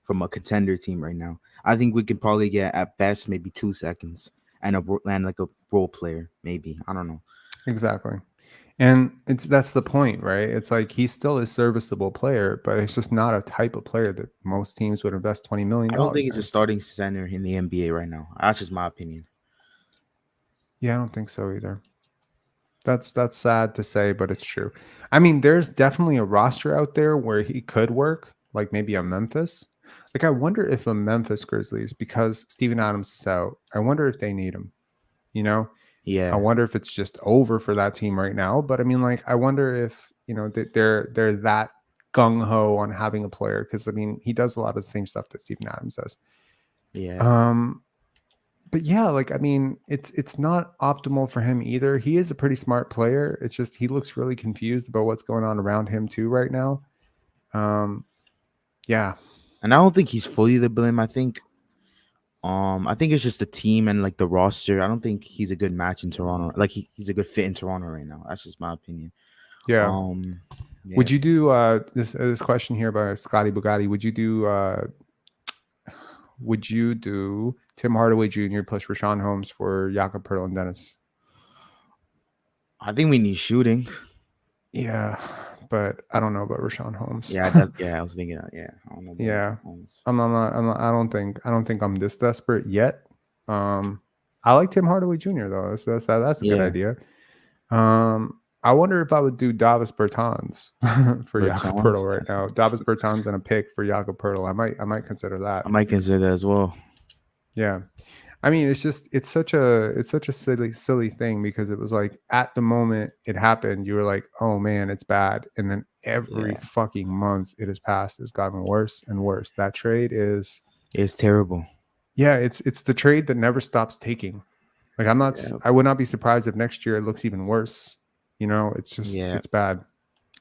Speaker 5: from a contender team right now. I think we could probably get at best maybe 2 seconds and like a role player, maybe. I don't know.
Speaker 1: Exactly. And that's the point, right? It's like he's still a serviceable player, but it's just not a type of player that most teams would invest $20 million.
Speaker 5: I don't think he's
Speaker 1: in.
Speaker 5: a starting center in the NBA right now. That's just my opinion.
Speaker 1: Yeah, I don't think so either. That's sad to say, but it's true. I mean, there's definitely a roster out there where he could work, like maybe a Memphis. Like, I wonder if a Memphis Grizzlies, because Steven Adams is out, I wonder if they need him. You know,
Speaker 5: Yeah.
Speaker 1: I wonder if it's just over for that team right now. But I mean, like, I wonder if they're that gung ho on having a player, because I mean, he does a lot of the same stuff that Steven Adams does.
Speaker 5: Yeah.
Speaker 1: But yeah, like, I mean, it's not optimal for him either. He is a pretty smart player. It's just he looks really confused about what's going on around him too right now. Yeah.
Speaker 5: And I don't think he's fully the blame. I think it's just the team and like the roster. I don't think he's a good match in Toronto. Like he's a good fit in Toronto right now. That's just my opinion.
Speaker 1: Yeah.
Speaker 5: Yeah.
Speaker 1: Would you do this question here by Scottie Bugatti? Would you do Tim Hardaway Jr. plus Rashawn Holmes for Jakob Poeltl and Dennis?
Speaker 5: I think we need shooting.
Speaker 1: Yeah, but I don't know about Rashawn Holmes.
Speaker 5: Yeah, I was thinking that. Yeah, I don't know about
Speaker 1: Yeah.
Speaker 5: Holmes.
Speaker 1: I'm not, I don't think I'm this desperate yet. I like Tim Hardaway Jr. though. That's a good idea. I wonder if I would do Davis Bertans for Jakob Poeltl right now. Davis Bertans and a pick for Jakob Poeltl. I might consider that.
Speaker 5: I might consider that as well.
Speaker 1: Yeah. I mean, it's such a silly thing, because it was like at the moment it happened, you were like, oh man, it's bad. And then every fucking month it has passed, it's gotten worse and worse. That trade is
Speaker 5: terrible.
Speaker 1: Yeah, it's the trade that never stops taking. Like I would not be surprised if next year it looks even worse. You know, it's just it's bad.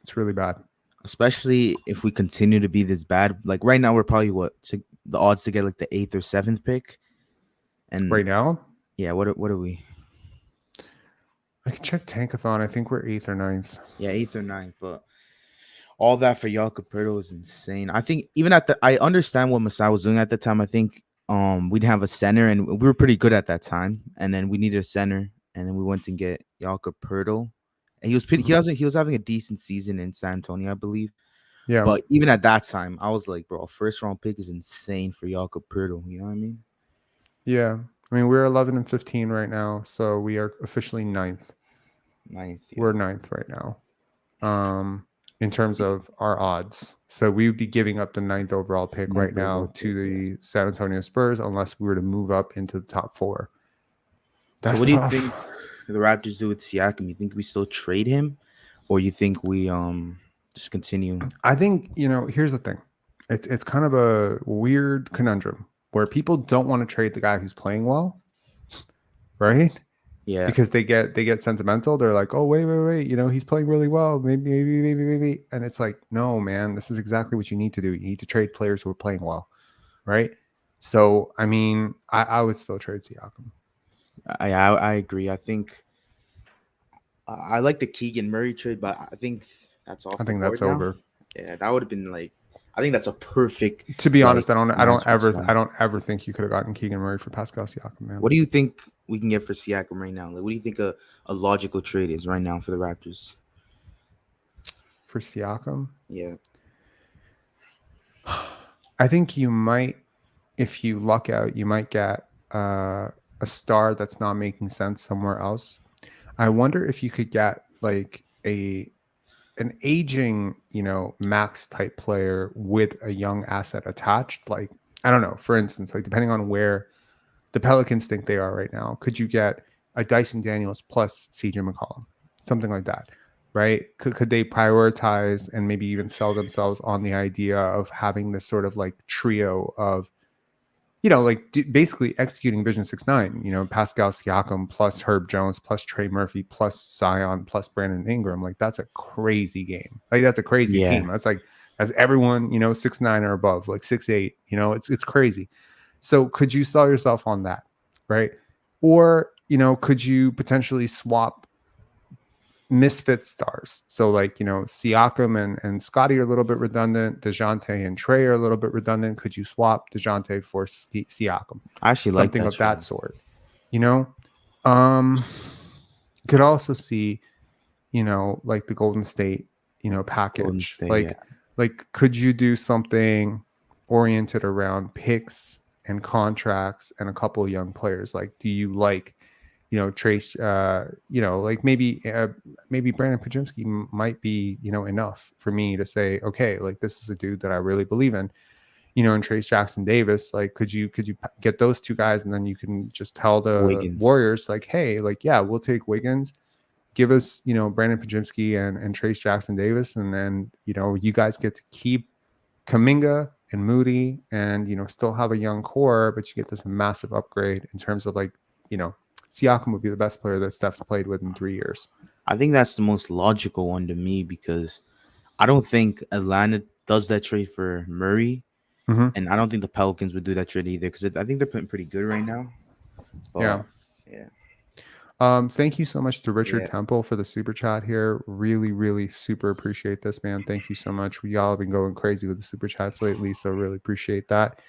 Speaker 1: It's really bad.
Speaker 5: Especially if we continue to be this bad. Like right now, we're probably the odds to get like the 8th or 7th pick. And
Speaker 1: right now,
Speaker 5: yeah, what are we?
Speaker 1: I can check Tankathon. I think we're 8th or 9th.
Speaker 5: Yeah, 8th or 9th. But all that for Jakob Poeltl is insane. I think even I understand what Masai was doing at the time. I think we'd have a center, and we were pretty good at that time. And then we needed a center, and then we went and get Jakob Poeltl. And he was having a decent season in San Antonio, I believe.
Speaker 1: Yeah.
Speaker 5: But even at that time, I was like, bro, a first round pick is insane for Jakob Poeltl. You know what I mean?
Speaker 1: Yeah. I mean, we're 11 and 15 right now, so we are officially 9th.
Speaker 5: 9th. Yeah.
Speaker 1: We're 9th right now. In terms of our odds. So we would be giving up the 9th overall pick right now to the San Antonio Spurs unless we were to move up into the top 4.
Speaker 5: So what do you think the Raptors do with Siakam? You think we still trade him, or you think we just continue?
Speaker 1: I think, here's the thing. It's kind of a weird conundrum where people don't want to trade the guy who's playing well, right?
Speaker 5: Yeah.
Speaker 1: Because they get sentimental. They're like, oh, wait, he's playing really well. Maybe. And it's like, no, man, this is exactly what you need to do. You need to trade players who are playing well, right? So, I mean, I would still trade Siakam.
Speaker 5: I agree. I think I like the Keegan Murray trade, but I think that's off.
Speaker 1: I think that's over.
Speaker 5: Yeah, that would have been like, I think that's a perfect.
Speaker 1: To be honest, I don't ever think you could have gotten Keegan Murray for Pascal Siakam, man.
Speaker 5: What do you think we can get for Siakam right now? Like, what do you think a logical trade is right now for the Raptors?
Speaker 1: For Siakam?
Speaker 5: Yeah.
Speaker 1: I think you might, if you luck out, you might get a star that's not making sense somewhere else. I wonder if you could get like an aging, max type player with a young asset attached. Like, I don't know, for instance, like depending on where the Pelicans think they are right now, could you get a Dyson Daniels plus CJ McCollum, something like that? right? Could they prioritize and maybe even sell themselves on the idea of having this sort of like trio of, like basically executing Vision 6-9, Pascal Siakam plus Herb Jones plus Trey Murphy plus Zion plus Brandon Ingram. Like that's a crazy game. Like that's a crazy
Speaker 5: Yeah.
Speaker 1: team. That's everyone, 6'9" or above, like 6'8", it's crazy. So could you sell yourself on that, right? Or, could you potentially swap misfit stars? So like, Siakam and Scottie are a little bit redundant. DeJounte and Trey are a little bit redundant. Could you swap DeJounte for Siakam?
Speaker 5: I actually like
Speaker 1: Something
Speaker 5: that
Speaker 1: of that
Speaker 5: trade.
Speaker 1: sort, could also see, like the Golden State, package.
Speaker 5: Golden State,
Speaker 1: like,
Speaker 5: yeah.
Speaker 1: like, could you do something oriented around picks and contracts and a couple of young players? Like, do you like, Trace, like maybe Brandon Pajimski might be, enough for me to say, okay, like this is a dude that I really believe in, and Trace Jackson Davis. Like, could you get those two guys, and then you can just tell the
Speaker 5: Wiggins.
Speaker 1: Warriors, like, hey, like, yeah, we'll take Wiggins, give us, Brandon Pajimski and Trace Jackson Davis, and then, you guys get to keep Kuminga and Moody and, still have a young core, but you get this massive upgrade in terms of like, Siakam would be the best player that Steph's played with in 3 years.
Speaker 5: I think that's the most logical one to me because I don't think Atlanta does that trade for Murray, and I don't think the Pelicans would do that trade either because I think they're playing pretty good right now. But, yeah.
Speaker 1: Thank you so much to Richard
Speaker 5: Yeah.
Speaker 1: Temple for the super chat here. Really, really super appreciate this, man. Thank you so much. We all have been going crazy with the super chats lately, so really appreciate that.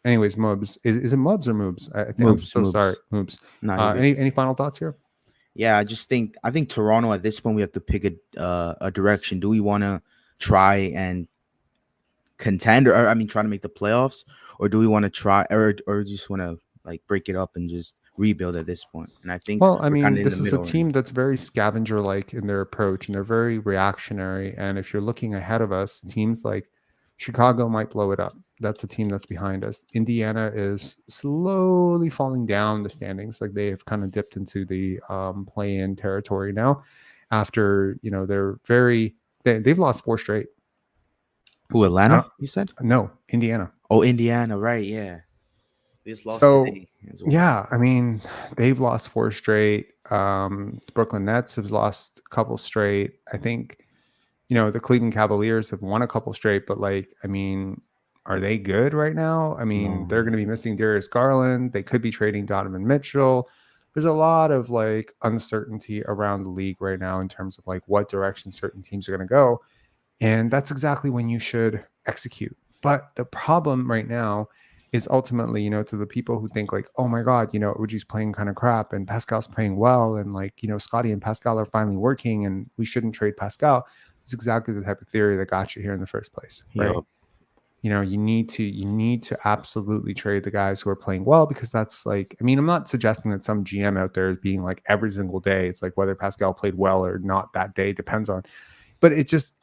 Speaker 1: Anyways, Mubs, is it Mubs or Moobs? I think I'm so sorry, Moobs. Any final thoughts here?
Speaker 5: Yeah, I think Toronto at this point we have to pick a direction. Do we want to try and contend, or try to make the playoffs, or do we want to try, or just want to like break it up and just rebuild at this point? And I think,
Speaker 1: well, I mean, this is a team that's very scavenger-like in their approach, and they're very reactionary. And if you're looking ahead of us, teams like Chicago might blow it up. That's a team that's behind us. Indiana is slowly falling down the standings. Like they have kind of dipped into the play-in territory now after, they've lost 4 straight.
Speaker 5: Who, Atlanta, you said?
Speaker 1: No, Indiana.
Speaker 5: Oh, Indiana, right, yeah. They just lost
Speaker 1: today
Speaker 5: as well.
Speaker 1: Yeah, I mean, they've lost 4 straight. The Brooklyn Nets have lost a couple straight. I think, the Cleveland Cavaliers have won a couple straight, but like, I mean, are they good right now? I mean, they're going to be missing Darius Garland. They could be trading Donovan Mitchell. There's a lot of like uncertainty around the league right now in terms of like what direction certain teams are going to go. And that's exactly when you should execute. But the problem right now is ultimately, to the people who think like, oh my God, Uji's playing kind of crap and Pascal's playing well. And like, Scottie and Pascal are finally working and we shouldn't trade Pascal. It's exactly the type of theory that got you here in the first place, right?
Speaker 5: Yep.
Speaker 1: You need to absolutely trade the guys who are playing well, because that's like, I mean, I'm not suggesting that some GM out there is being like every single day, it's like whether Pascal played well or not that day depends on, but it just,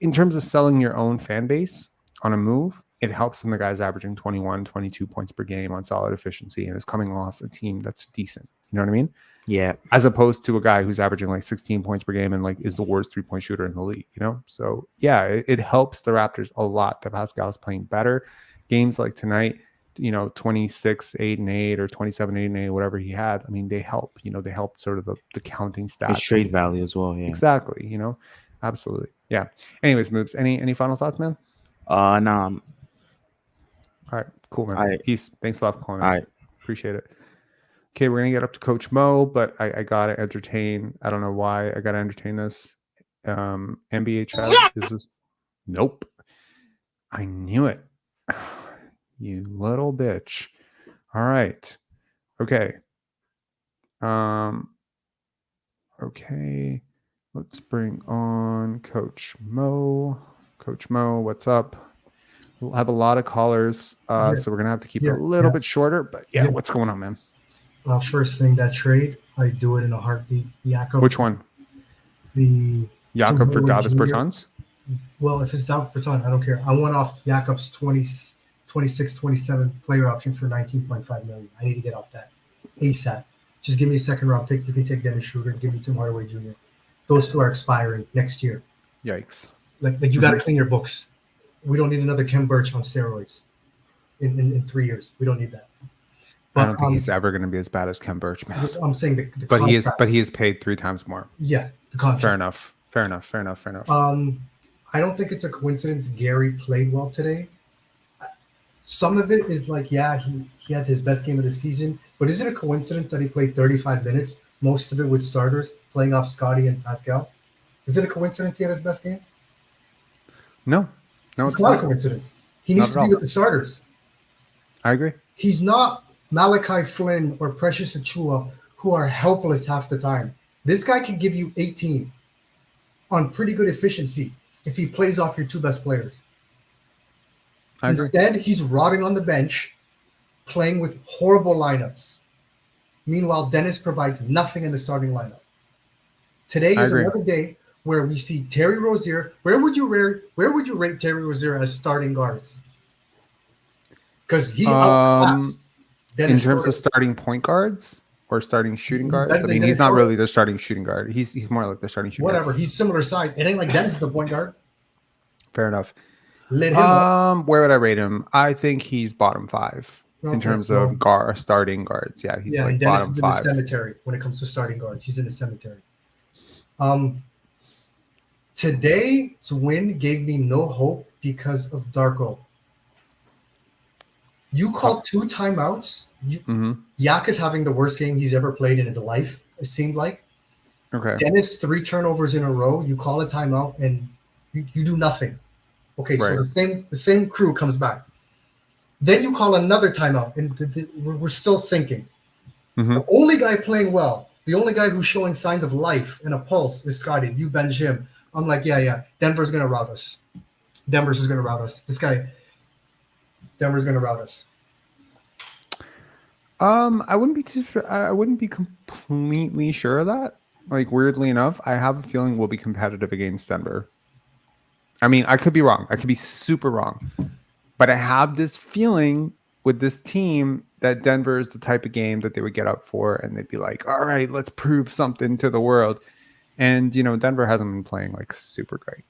Speaker 1: in terms of selling your own fan base on a move, it helps when the guy's averaging 21, 22 points per game on solid efficiency and is coming off a team that's decent. You know what I mean?
Speaker 5: Yeah.
Speaker 1: As opposed to a guy who's averaging like 16 points per game and like is the worst 3-point shooter in the league, So yeah, it helps the Raptors a lot that Pascal is playing better. Games like tonight, 26, 8 and 8 or 27, 8 and 8, whatever he had. I mean, they help, they help sort of the counting stats.
Speaker 5: His trade value as well. Yeah.
Speaker 1: Exactly. Absolutely. Yeah. Anyways, Moves, any final thoughts, man?
Speaker 5: Nah.
Speaker 1: All right, cool, man. Peace. Thanks a lot for calling. All
Speaker 5: right.
Speaker 1: Appreciate it. Okay, we're gonna get up to Coach Mo, but I gotta entertain. I don't know why I gotta entertain this. NBA chat is this? Nope. I knew it. You little bitch. All right. Okay. Okay. Let's bring on Coach Mo. Coach Mo, what's up? We'll have a lot of callers, so we're gonna have to keep it a little bit shorter. But what's going on, man?
Speaker 6: First thing, that trade, I do it in a heartbeat. Jakob.
Speaker 1: Which one?
Speaker 6: The
Speaker 1: Jakob for Davis Bertans?
Speaker 6: Well, if it's Davis Bertans, I don't care. I want off Jakob's 26, 27 player option for $19.5 million. I need to get off that ASAP. Just give me a second round pick. You can take Dennis Schroeder and give me Tim Hardaway Jr. Those two are expiring next year.
Speaker 1: Yikes.
Speaker 6: Like you got to clean your books. We don't need another Kem Birch on steroids in 3 years. We don't need that.
Speaker 1: I don't think he's ever going to be as bad as Kem Birch, man.
Speaker 6: I'm saying the
Speaker 1: But
Speaker 6: contract.
Speaker 1: he is paid 3 times more.
Speaker 6: Yeah, the contract.
Speaker 1: Fair enough.
Speaker 6: I don't think it's a coincidence Gary played well today. Some of it is like, yeah, he had his best game of the season, but is it a coincidence that he played 35 minutes, most of it with starters, playing off Scottie and Pascal? Is it a coincidence he had his best game?
Speaker 1: No,
Speaker 6: It's not a coincidence. He needs to be with the starters.
Speaker 1: I agree.
Speaker 6: He's not Malachi Flynn or Precious Achiuwa, who are helpless half the time. This guy can give you 18 on pretty good efficiency if he plays off your 2 best players.
Speaker 1: I agree.
Speaker 6: Instead, he's rotting on the bench, playing with horrible lineups. Meanwhile, Dennis provides nothing in the starting lineup. Today is another day where we see Terry Rozier. Where would you rate Terry Rozier as starting guards? Because he outclassed Dennis
Speaker 1: in terms
Speaker 6: Schroeder.
Speaker 1: of starting point guards or starting shooting guards. I mean,
Speaker 6: Dennis
Speaker 1: he's not
Speaker 6: Schroeder.
Speaker 1: really the starting shooting guard. He's more like the starting shooting
Speaker 6: Whatever.
Speaker 1: guard.
Speaker 6: He's similar size. It ain't like Dennis is the point guard.
Speaker 1: Fair enough.
Speaker 6: Let him up.
Speaker 1: Where would I rate him? I think he's bottom 5 in
Speaker 6: Okay,
Speaker 1: terms
Speaker 6: well,
Speaker 1: of starting guards. Yeah, he's like
Speaker 6: Dennis
Speaker 1: bottom
Speaker 6: is in
Speaker 1: 5.
Speaker 6: the cemetery when it comes to starting guards. He's in the cemetery. Today's win gave me no hope because of Darko. You called 2 timeouts. Yak is having the worst game he's ever played in his life, it seemed like.
Speaker 1: Okay.
Speaker 6: Dennis, 3 turnovers in a row. You call a timeout and you do nothing. Okay,
Speaker 1: Right.
Speaker 6: so the same crew comes back. Then you call another timeout, and we're still sinking. The only guy playing well, the only guy who's showing signs of life and a pulse is Scottie. You bench him. I'm like, yeah. Denver's going to rout us. Denver's is going to rout us. Denver's going to rout us.
Speaker 1: I wouldn't be completely sure of that. Like, weirdly enough, I have a feeling we'll be competitive against Denver. I mean, I could be wrong. I could be super wrong. But I have this feeling with this team that Denver is the type of game that they would get up for and they'd be like, all right, let's prove something to the world. And, Denver hasn't been playing like super great.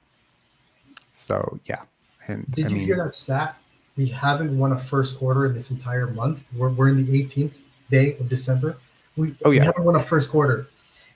Speaker 1: So, yeah. And
Speaker 6: Did you hear that stat? We haven't won a first quarter in this entire month. We're in the 18th day of December. We haven't won a first quarter.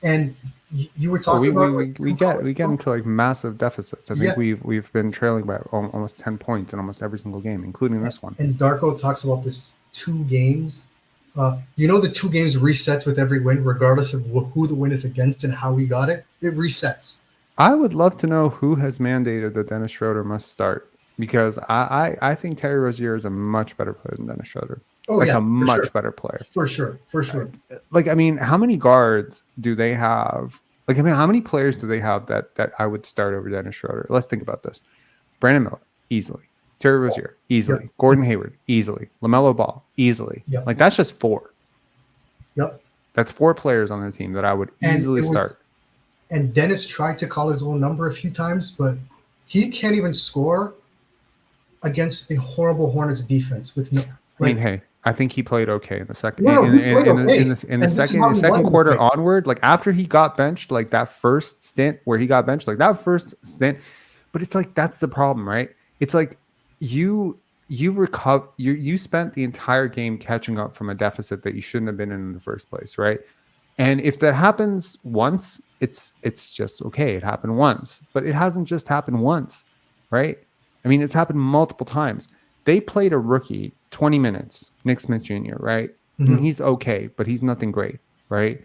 Speaker 6: And you were talking about
Speaker 1: we get into like massive deficits. I think we've been trailing by almost 10 points in almost every single game, including this one.
Speaker 6: And Darko talks about this 2 games. The 2 games reset with every win, regardless of who the win is against and how we got it. It resets.
Speaker 1: I would love to know who has mandated that Dennis Schroeder must start, because I think Terry Rozier is a much better player than Dennis Schroeder. Much better player.
Speaker 6: For sure.
Speaker 1: Like, I mean, how many guards do they have? Like, I mean, how many players do they have that I would start over Dennis Schroeder? Let's think about this. Brandon Miller, easily. Terry Rozier, easily.
Speaker 6: Yep.
Speaker 1: Gordon Hayward, easily. LaMelo Ball, easily.
Speaker 6: Yep.
Speaker 1: Like, that's just 4.
Speaker 6: Yep.
Speaker 1: That's 4 players on their team that I would easily start.
Speaker 6: And Dennis tried to call his own number a few times, but he can't even score against the horrible Hornets defense with no.
Speaker 1: I mean, hey, I think he played okay in the second.
Speaker 6: No,
Speaker 1: in the second quarter onward, like after he got benched, like that first stint where he got benched, like that first stint. But it's like that's the problem, right? It's like you spent the entire game catching up from a deficit that you shouldn't have been in the first place, right? And if that happens once, it's just okay. It happened once, but it hasn't just happened once, right? I mean, it's happened multiple times. They played a rookie 20 minutes, Nick Smith Jr., right? And he's okay, but he's nothing great, right?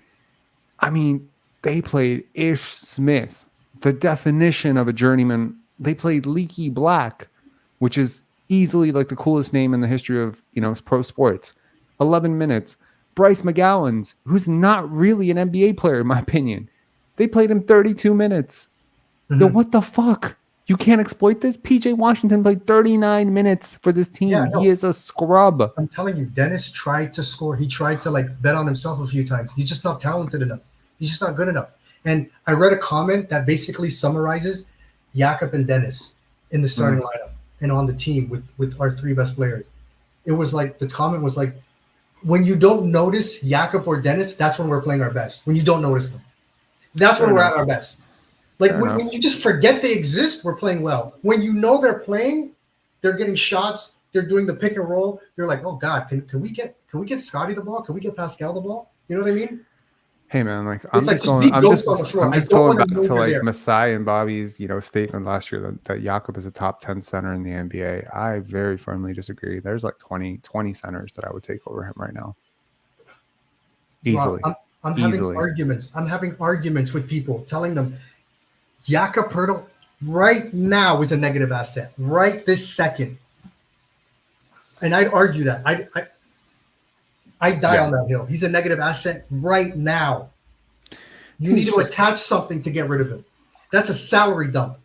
Speaker 1: I mean, they played Ish Smith, the definition of a journeyman. They played Leaky Black, which is easily like the coolest name in the history of, pro sports. 11 minutes. Bryce McGowan's, who's not really an NBA player, in my opinion. They played him 32 minutes. Yo, what the fuck? You can't exploit this? PJ Washington played 39 minutes for this team. Yeah, he is a scrub.
Speaker 6: I'm telling you, Dennis tried to score. He tried to bet on himself a few times. He's just not talented enough. He's just not good enough. And I read a comment that basically summarizes Jakob and Dennis in the starting lineup and on the team with our 3 best players. It was like, the comment was like, when you don't notice Jakob or Dennis, that's when we're playing our best. When you don't notice them. That's when
Speaker 1: Fair
Speaker 6: we're
Speaker 1: enough.
Speaker 6: at our best. Like
Speaker 1: Fair
Speaker 6: when
Speaker 1: enough.
Speaker 6: you just forget they exist, we're playing well. When you know they're playing, they're getting shots, they're doing the pick and roll. You're like, oh God, can we get Scottie the ball? Can we get Pascal the ball? You know what I mean?
Speaker 1: Hey man, like
Speaker 6: It's like just be ghost on the floor.
Speaker 1: I'm
Speaker 6: I
Speaker 1: just
Speaker 6: don't
Speaker 1: going
Speaker 6: want to
Speaker 1: back
Speaker 6: know
Speaker 1: to
Speaker 6: you're
Speaker 1: like
Speaker 6: there.
Speaker 1: Masai and Bobby's, statement last year that Jakob is a top 10 center in the NBA. I very firmly disagree. There's like 20 centers that I would take over him right now. Easily.
Speaker 6: Rob, I'm
Speaker 1: Easily.
Speaker 6: having arguments. I'm having arguments with people telling them Jakob Poeltl right now is a negative asset, right this second. And I'd argue that. I'd die on that hill. He's a negative asset right now. You need to attach something to get rid of him. That's a salary dump.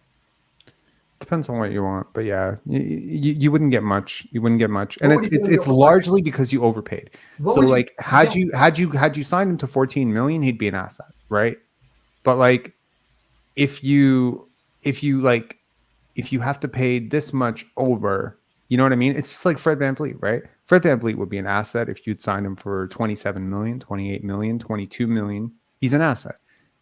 Speaker 1: Depends on what you want, but yeah, you wouldn't get much. You wouldn't get much, and
Speaker 6: What would you
Speaker 1: it's
Speaker 6: do?
Speaker 1: largely because you overpaid.
Speaker 6: What
Speaker 1: So
Speaker 6: would you-
Speaker 1: like, had you signed him to 14 million, he'd be an asset, right? But like, if you have to pay this much over, you know what I mean? It's just like Fred VanVleet, right? Fred VanVleet would be an asset if you'd signed him for 27 million, 28 million, 22 million. He's an asset.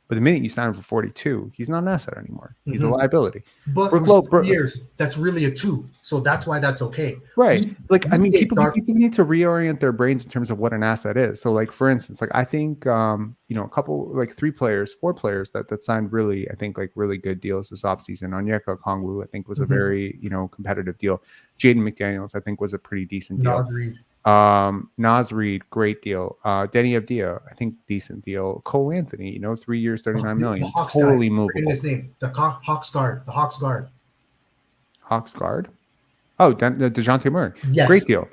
Speaker 1: But the minute you sign him for 42, he's not an asset anymore. He's a liability.
Speaker 6: But it was 3 years. That's really a 2. So that's why that's okay.
Speaker 1: Right. People need to reorient their brains in terms of what an asset is. So like, for instance, like I think, a couple, like 4 players that signed really, I think like really good deals this offseason. Onyeka Okongwu, I think was a very, competitive deal. Jaden McDaniels, I think was a pretty decent deal. Naz Reid, great deal. Denny Avdia, I think decent deal. Cole Anthony, 3 years, 39 million. Totally movable.
Speaker 6: His name, the Hawks guard.
Speaker 1: Hawks guard? Oh, DeJounte Murray.
Speaker 6: Yes.
Speaker 1: Great deal.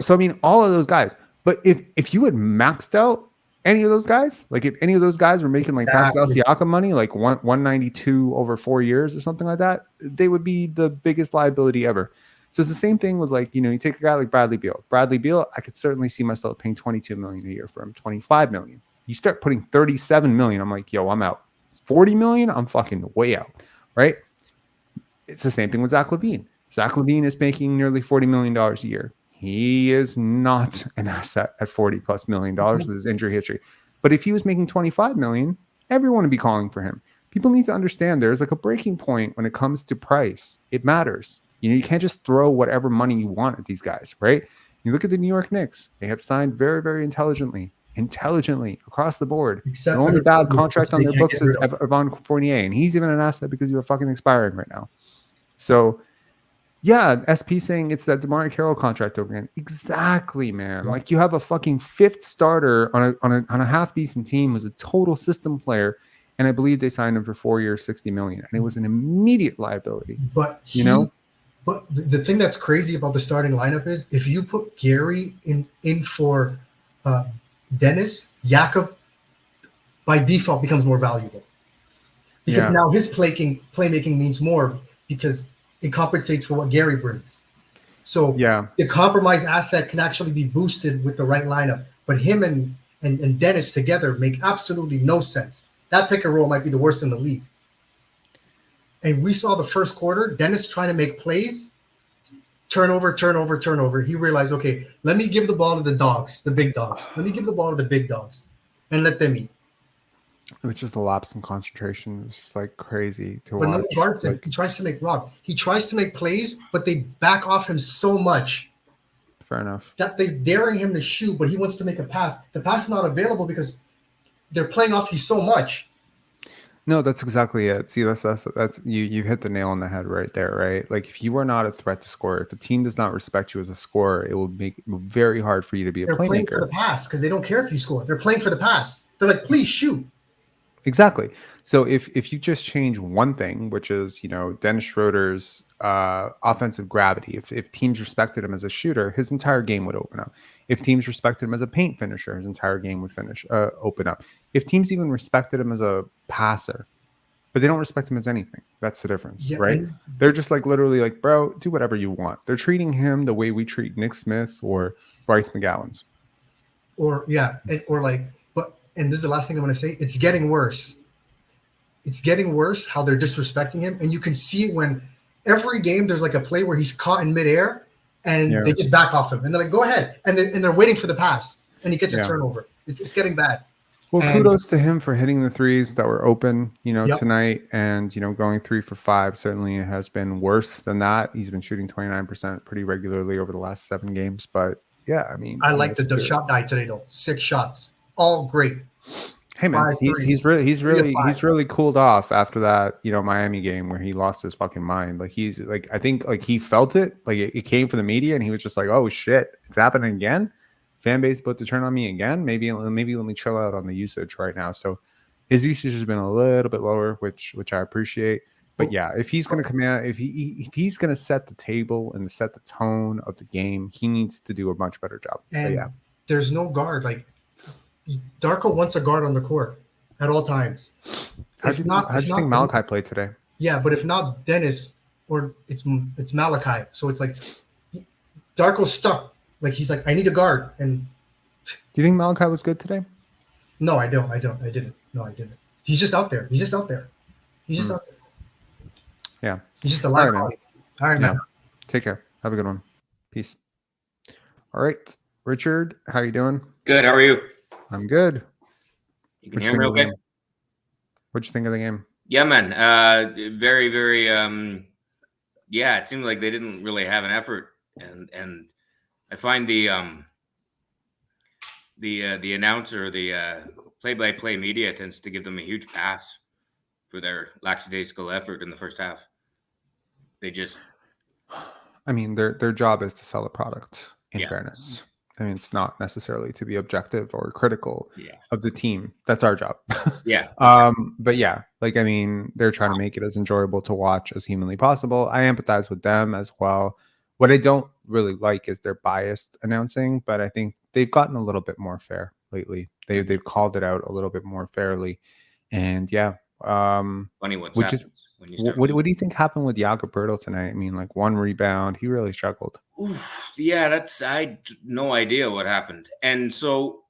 Speaker 1: So I mean, all of those guys. But if you had maxed out any of those guys, like if any of those guys were making like Pascal Siakam money, like 192 over 4 years or something like that, they would be the biggest liability ever. So it's the same thing with like, you take a guy like Bradley Beal. Bradley Beal, I could certainly see myself paying 22 million a year for him, 25 million. You start putting 37 million, I'm like, yo, I'm out. 40 million, I'm fucking way out, right? It's the same thing with Zach LaVine. Zach LaVine is making nearly $40 million a year. He is not an asset at $40+ million with his injury history. But if he was making 25 million, everyone would be calling for him. People need to understand there's like a breaking point when it comes to price. It matters. You can't just throw whatever money you want at these guys, right? You look at the New York Knicks. They have signed very, very intelligently across the board. The only bad contract on their books is Evan Fournier, and he's even an asset because he's fucking expiring right now. So, yeah, SP saying it's that DeMar Carroll contract over again. Exactly, man. Yeah. Like you have a fucking 5th starter on a half decent team who's a total system player, and I believe they signed him for 4 years, 60 million, and it was an immediate liability.
Speaker 6: But But the thing that's crazy about the starting lineup is if you put Gary in for Dennis, Jakob by default becomes more valuable because now his playmaking means more because it compensates for what Gary brings. So the compromised asset can actually be boosted with the right lineup. But him and Dennis together make absolutely no sense. That pick and roll might be the worst in the league. And we saw the first quarter, Dennis trying to make plays, turnover. He realized, okay, let me give the ball to the dogs, the big dogs. Let me give the ball to the big dogs and let them eat.
Speaker 1: It's just a lapse in concentration. It's just like crazy to watch.
Speaker 6: But no guards him. He tries to make plays, but they back off him so much.
Speaker 1: Fair enough.
Speaker 6: That they're daring him to shoot, but he wants to make a pass. The pass is not available because they're playing off you so much.
Speaker 1: No, that's exactly it. See, that's you hit the nail on the head right there, right? Like if you are not a threat to score, if the team does not respect you as a scorer, it will make it very hard for you to be a playmaker. They're
Speaker 6: playing for the pass because they don't care if you score. They're playing for the pass. They're like, please shoot.
Speaker 1: Exactly. So if you just change one thing, which is, Dennis Schroeder's offensive gravity, if teams respected him as a shooter, his entire game would open up. If teams respected him as a paint finisher, his entire game would open up. If teams even respected him as a passer, but they don't respect him as anything, that's the difference, right? They're just like literally like, bro, do whatever you want. They're treating him the way we treat Nick Smith or Bryce McGowan's.
Speaker 6: And this is the last thing I'm going to say. It's getting worse. It's getting worse how they're disrespecting him. And you can see it when every game there's like a play where he's caught in midair and they just back off him. And they're like, go ahead. And they're waiting for the pass. And he gets a turnover. It's getting bad.
Speaker 1: Well,
Speaker 6: And
Speaker 1: kudos to him for hitting the threes that were open,
Speaker 6: Yep.
Speaker 1: tonight, and going 3 for 5. Certainly, it has been worse than that. He's been shooting 29% pretty regularly over the last 7 games, but yeah, I mean,
Speaker 6: I like the shot diet today though. 6 shots, all great.
Speaker 1: Hey man,
Speaker 6: 5 threes,
Speaker 1: he's
Speaker 6: 3 of 5.
Speaker 1: really cooled off after that Miami game where he lost his fucking mind. Like he's like, I think like he felt it, like it came from the media, and he was just like, oh shit, it's happening again. Fan base about to turn on me again. Maybe let me chill out on the usage right now. So his usage has been a little bit lower, which I appreciate. But yeah, if he's going to come out, if he's going to set the table and set the tone of the game, he needs to do a much better job.
Speaker 6: And
Speaker 1: but yeah,
Speaker 6: there's no guard. Like Darko wants a guard on the court at all times.
Speaker 1: how do you think Malachi played today?
Speaker 6: Yeah, but if not Dennis, or it's Malachi. So it's like Darko's stuck. Like he's like, I need a guard. And
Speaker 1: do you think Malachi was good today?
Speaker 6: no, I didn't. No, I didn't. He's just out there. He's just out there.
Speaker 1: Yeah.
Speaker 6: He's just a live body. All right, man.
Speaker 1: Take care. Have a good one. Peace. All right, Richard, how you doing?
Speaker 7: Good. How are you?
Speaker 1: I'm good.
Speaker 7: You can hear me okay?
Speaker 1: What'd you think of the game?
Speaker 7: Yeah, man. Very, very. Yeah, it seemed like they didn't really have an effort, and I find the announcer, the play-by-play media tends to give them a huge pass for their lackadaisical effort in the first half. They just,
Speaker 1: I mean, their job is to sell a product. In
Speaker 7: Yeah.
Speaker 1: fairness, I mean, it's not necessarily to be objective or critical
Speaker 7: yeah,
Speaker 1: of the team. That's our job.
Speaker 7: yeah,
Speaker 1: But yeah, like I mean, they're trying to make it as enjoyable to watch as humanly possible. I empathize with them as well. What I don't really like is their biased announcing, but I think they've gotten a little bit more fair lately. They've called it out a little bit more fairly, and yeah.
Speaker 7: funny what happens when you start.
Speaker 1: What do you think happened with Jakob Bertel tonight? I mean, like 1 rebound, he really struggled.
Speaker 7: Yeah, I no idea what happened. And so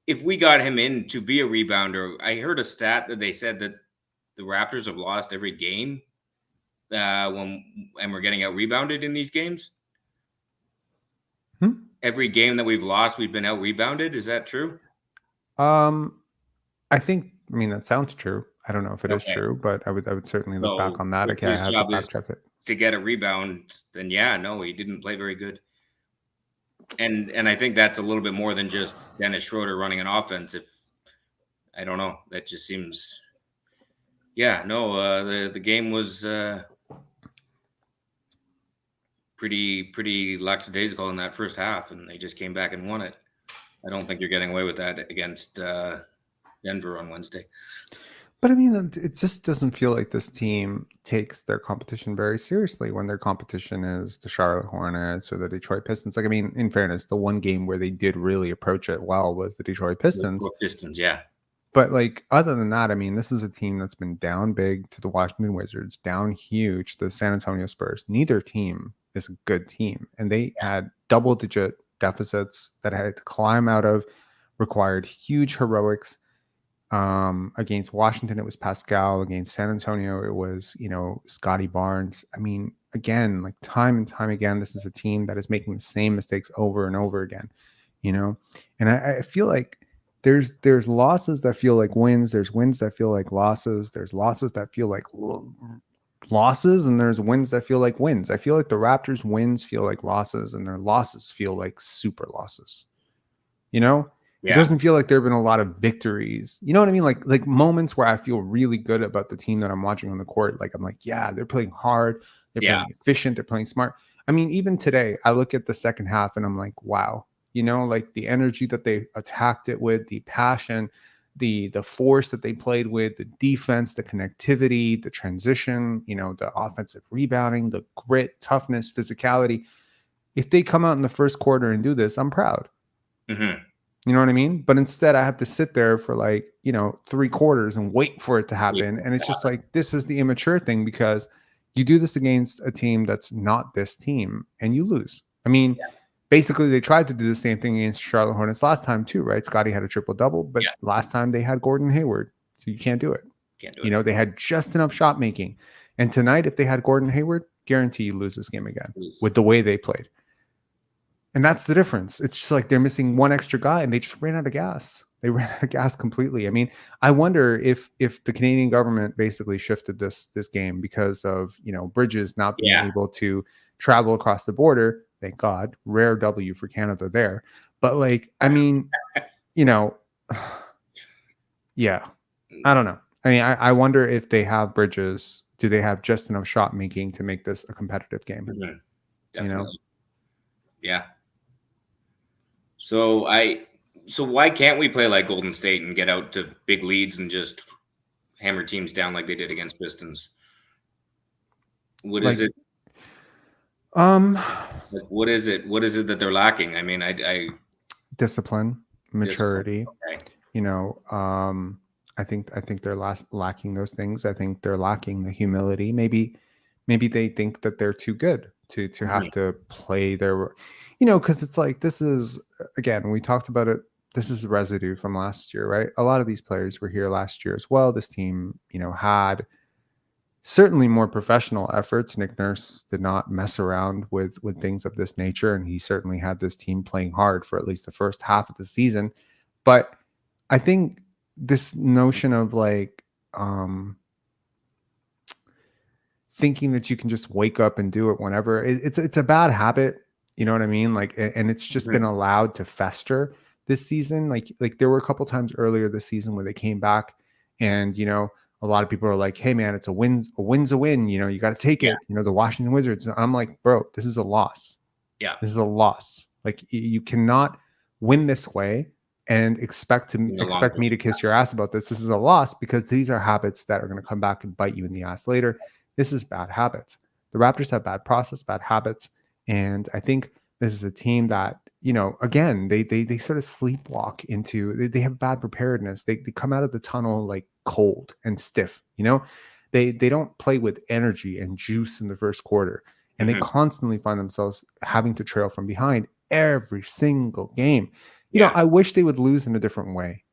Speaker 7: if we got him in to be a rebounder, I heard a stat that they said that the Raptors have lost every game and we're getting out rebounded in these games. Every game that we've lost, we've been out rebounded. Is that true?
Speaker 1: I think, I mean, that sounds true. I don't know if it is true, but I would certainly look back on that. Okay, I have to fact check it.
Speaker 7: To get a rebound, then yeah, no, he didn't play very good. And I think that's a little bit more than just Dennis Schroeder running an offense. If I don't know, that just seems, yeah, no, the game was pretty lackadaisical in that first half, and they just came back and won it. I don't think you're getting away with that against Denver on Wednesday.
Speaker 1: But I mean, it just doesn't feel like this team takes their competition very seriously when their competition is the Charlotte Hornets or the Detroit Pistons. Like, I mean, in fairness, the one game where they did really approach it well was the Detroit Pistons.
Speaker 7: Yeah.
Speaker 1: But like, other than that, I mean, this is a team that's been down big to the Washington Wizards, down huge to the San Antonio Spurs. Neither team is a good team, and they had double-digit deficits that had to climb out of, required huge heroics. Against Washington, it was Pascal. Against San Antonio, it was, Scottie Barnes. I mean, again, like time and time again, this is a team that is making the same mistakes over and over again, and I feel like there's losses that feel like wins. There's wins that feel like losses. There's losses that feel like losses, and there's wins that feel like wins. I feel like the Raptors' wins feel like losses, and their losses feel like super losses. Yeah. It doesn't feel like there have been a lot of victories. You know what I mean? Like moments where I feel really good about the team that I'm watching on the court. Like I'm like, yeah, they're playing hard. They're playing efficient. They're playing smart. I mean, even today, I look at the second half and I'm like, wow. Like the energy that they attacked it with, the passion, the force that they played with, the defense, the connectivity, the transition, the offensive rebounding, the grit, toughness, physicality. If they come out in the first quarter and do this, I'm proud.
Speaker 7: Mm-hmm.
Speaker 1: You know what I mean? But instead, I have to sit there for 3 quarters and wait for it to happen. And it's just like, this is the immature thing, because you do this against a team that's not this team and you lose. I mean, basically, they tried to do the same thing against Charlotte Hornets last time too, right? Scottie had a triple-double, but last time they had Gordon Hayward. So you can't do it. They had just enough shot making. And tonight, if they had Gordon Hayward, guarantee you lose this game again with the way they played. And that's the difference. It's just like they're missing one extra guy and they just ran out of gas. They ran out of gas completely. I mean, I wonder if the Canadian government basically shifted this game because of, you know, Bridges not being able to travel across the border. Thank God, rare W for Canada there. But like, I mean, you know, yeah, I don't know. I mean, I wonder if they have Bridges. Do they have just enough shot making to make this a competitive game?
Speaker 7: Definitely.
Speaker 1: You know?
Speaker 7: Yeah. So why can't we play like Golden State and get out to big leads and just hammer teams down like they did against Pistons? What is it? Like, what is it? What is it that they're lacking? I mean, I
Speaker 1: discipline, maturity.
Speaker 7: Okay.
Speaker 1: You know, I think they're lacking those things. I think they're lacking the humility. Maybe they think that they're too good to have to play their, you know, because it's like, this is, again, we talked about it. This is residue from last year, right? A lot of these players were here last year as well. This team, you know, had certainly more professional efforts. Nick Nurse did not mess around with things of this nature, and he certainly had this team playing hard for at least the first half of the season. But I think this notion of like thinking that you can just wake up and do it whenever, it's a bad habit. You know what I mean? Like, and it's just been allowed to fester this season. Like there were a couple times earlier this season where they came back, and you know, a lot of people are like, "Hey man, it's a win's a win. You know, you got to take it." You know, the Washington Wizards. I'm like, bro, this is a loss.
Speaker 7: Yeah,
Speaker 1: this is a loss. Like, you cannot win this way and expect me to kiss your ass about this. This is a loss because these are habits that are going to come back and bite you in the ass later. This is bad habits. The Raptors have bad process, bad habits, and I think this is a team that, you know, again, they sort of sleepwalk into. They have bad preparedness. They come out of the tunnel like cold and stiff. You know, they don't play with energy and juice in the first quarter, and they constantly find themselves having to trail from behind every single game. You know, I wish they would lose in a different way.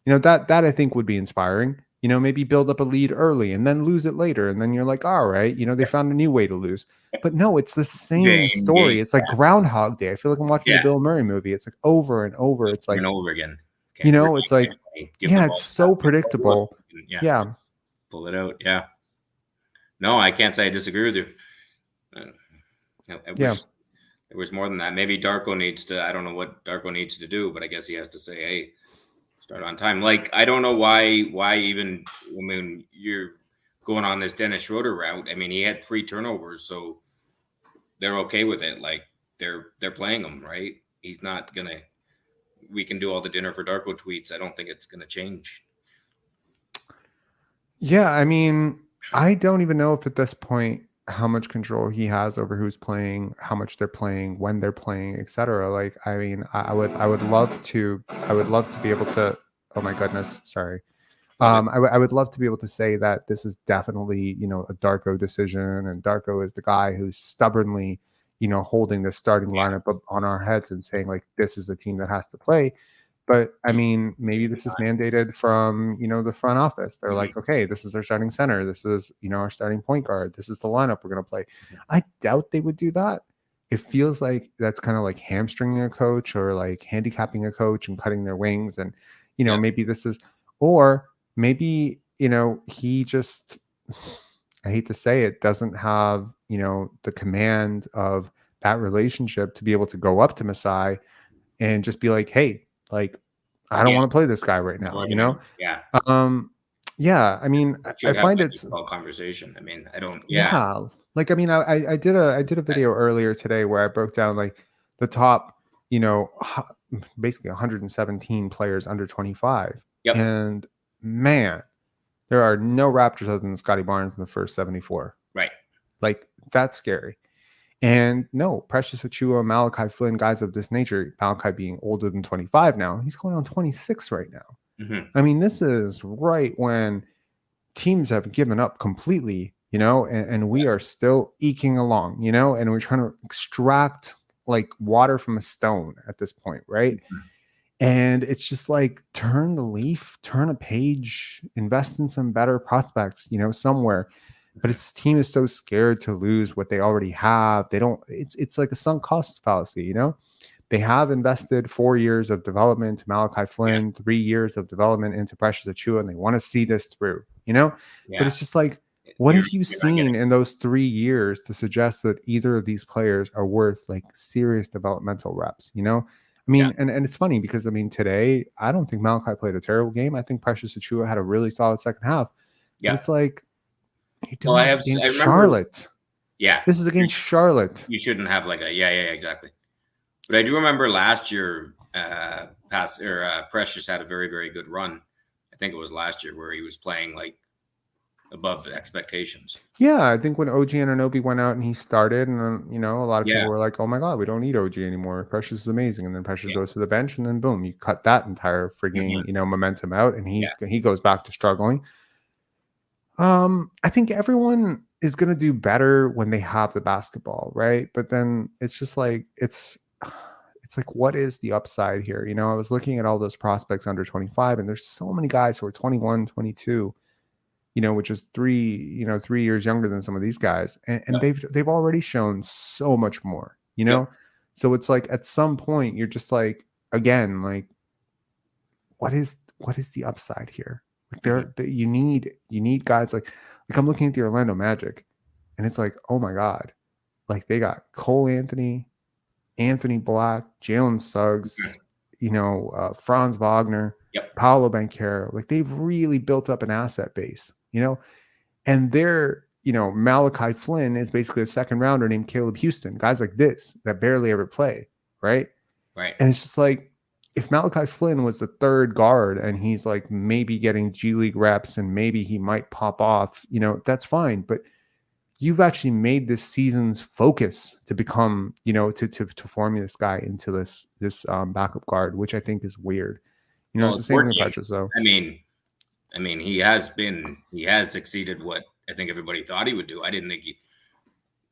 Speaker 1: You know, that I think would be inspiring. You know, maybe build up a lead early and then lose it later. And then you're like, all right, you know, they found a new way to lose. But no, it's the same story. It's like Groundhog Day. I feel like I'm watching a Bill Murray movie. It's like over and over. It's like,
Speaker 7: and over again.
Speaker 1: You know, it's like, it's so predictable. Yeah.
Speaker 7: Pull it out. Yeah. No, I can't say I disagree with you. There was more than that. Maybe Darko needs to, I don't know what Darko needs to do, but I guess he has to say, hey, start on time. Like, I don't know why even, I mean, you're going on this Dennis Schroeder route. I mean, he had 3 turnovers, so they're okay with it. Like, they're playing him, right? He's not going to, we can do all the dinner for Darko tweets. I don't think it's going to change.
Speaker 1: Yeah, I mean, I don't even know if at this point how much control he has over who's playing, how much they're playing, when they're playing, etc. Like, I mean, I would love to be able to, oh my goodness, sorry. I would love to be able to say that this is definitely, you know, a Darko decision, and Darko is the guy who's stubbornly, you know, holding the starting lineup up on our heads and saying like, this is the team that has to play. But I mean, maybe this is mandated from, you know, the front office. They're like, okay, this is our starting center. This is, you know, our starting point guard. This is the lineup we're going to play. I doubt they would do that. It feels like that's kind of like hamstringing a coach or like handicapping a coach and cutting their wings. And, you know, maybe this is, or maybe, you know, he just, I hate to say it, doesn't have, you know, the command of that relationship to be able to go up to Masai and just be like, hey, like, I don't want to play this guy right now, you know?
Speaker 7: Yeah.
Speaker 1: Yeah. I mean, I find it's
Speaker 7: a conversation. I mean, I don't.
Speaker 1: Yeah. Like, I mean, I did a video earlier today where I broke down like the top, you know, basically 117 players under 25.
Speaker 7: Yep.
Speaker 1: And man, there are no Raptors other than Scottie Barnes in the first 74.
Speaker 7: Right.
Speaker 1: Like, that's scary. And no, Precious Achiuwa, Malachi Flynn, guys of this nature, Malachi being older than 25 now, he's going on 26 right now. I mean, this is right when teams have given up completely, you know, and we are still eking along, you know, and we're trying to extract like water from a stone at this point, right? And it's just like, turn the leaf, turn a page, invest in some better prospects, you know, somewhere. But this team is so scared to lose what they already have. They don't, it's like a sunk cost fallacy, you know? they have invested 4 years of development to Malachi Flynn, 3 years of development into Precious Achiuwa, and they want to see this through, you know?
Speaker 7: Yeah.
Speaker 1: But it's just like, what have you seen in those 3 years to suggest that either of these players are worth like serious developmental reps, you know? I mean, and it's funny because I mean, today, I don't think Malachi played a terrible game. I think Precious Achiuwa had a really solid second half.
Speaker 7: Yeah.
Speaker 1: But it's like, you're doing this against Charlotte.
Speaker 7: Yeah.
Speaker 1: This is against Charlotte.
Speaker 7: You shouldn't have like exactly. But I do remember last year, Precious had a very, very good run. I think it was last year where he was playing like above expectations.
Speaker 1: Yeah, I think when OG Anunoby went out and he started, and then, you know, a lot of people were like, "Oh my God, we don't need OG anymore. Precious is amazing." And then Precious goes to the bench, and then boom, you cut that entire frigging you know momentum out, and he goes back to struggling. I think everyone is gonna do better when they have the basketball, right? But then it's just like it's like, what is the upside here? You know, I was looking at all those prospects under 25, and there's so many guys who are 21, 22. You know, which is 3 years younger than some of these guys. And they've already shown so much more, you know? So it's like at some point you're just like, again, like, what is the upside here? Like you need guys like I'm looking at the Orlando Magic, and it's like, oh my God, like they got Cole Anthony, Anthony Black, Jalen Suggs, you know, Franz Wagner, Paolo Banchero. Like they've really built up an asset base, you know, and they're, you know, Malachi Flynn is basically a second rounder named Caleb Houston, guys like this that barely ever play, right?
Speaker 7: Right.
Speaker 1: And it's just like, if Malachi Flynn was the third guard and he's like maybe getting G League reps and maybe he might pop off, you know, that's fine. But you've actually made this season's focus to become, you know, to form this guy into this backup guard, which I think is weird. You know, it's the same thing with Precious, though.
Speaker 7: I mean, he has succeeded what I think everybody thought he would do. I didn't think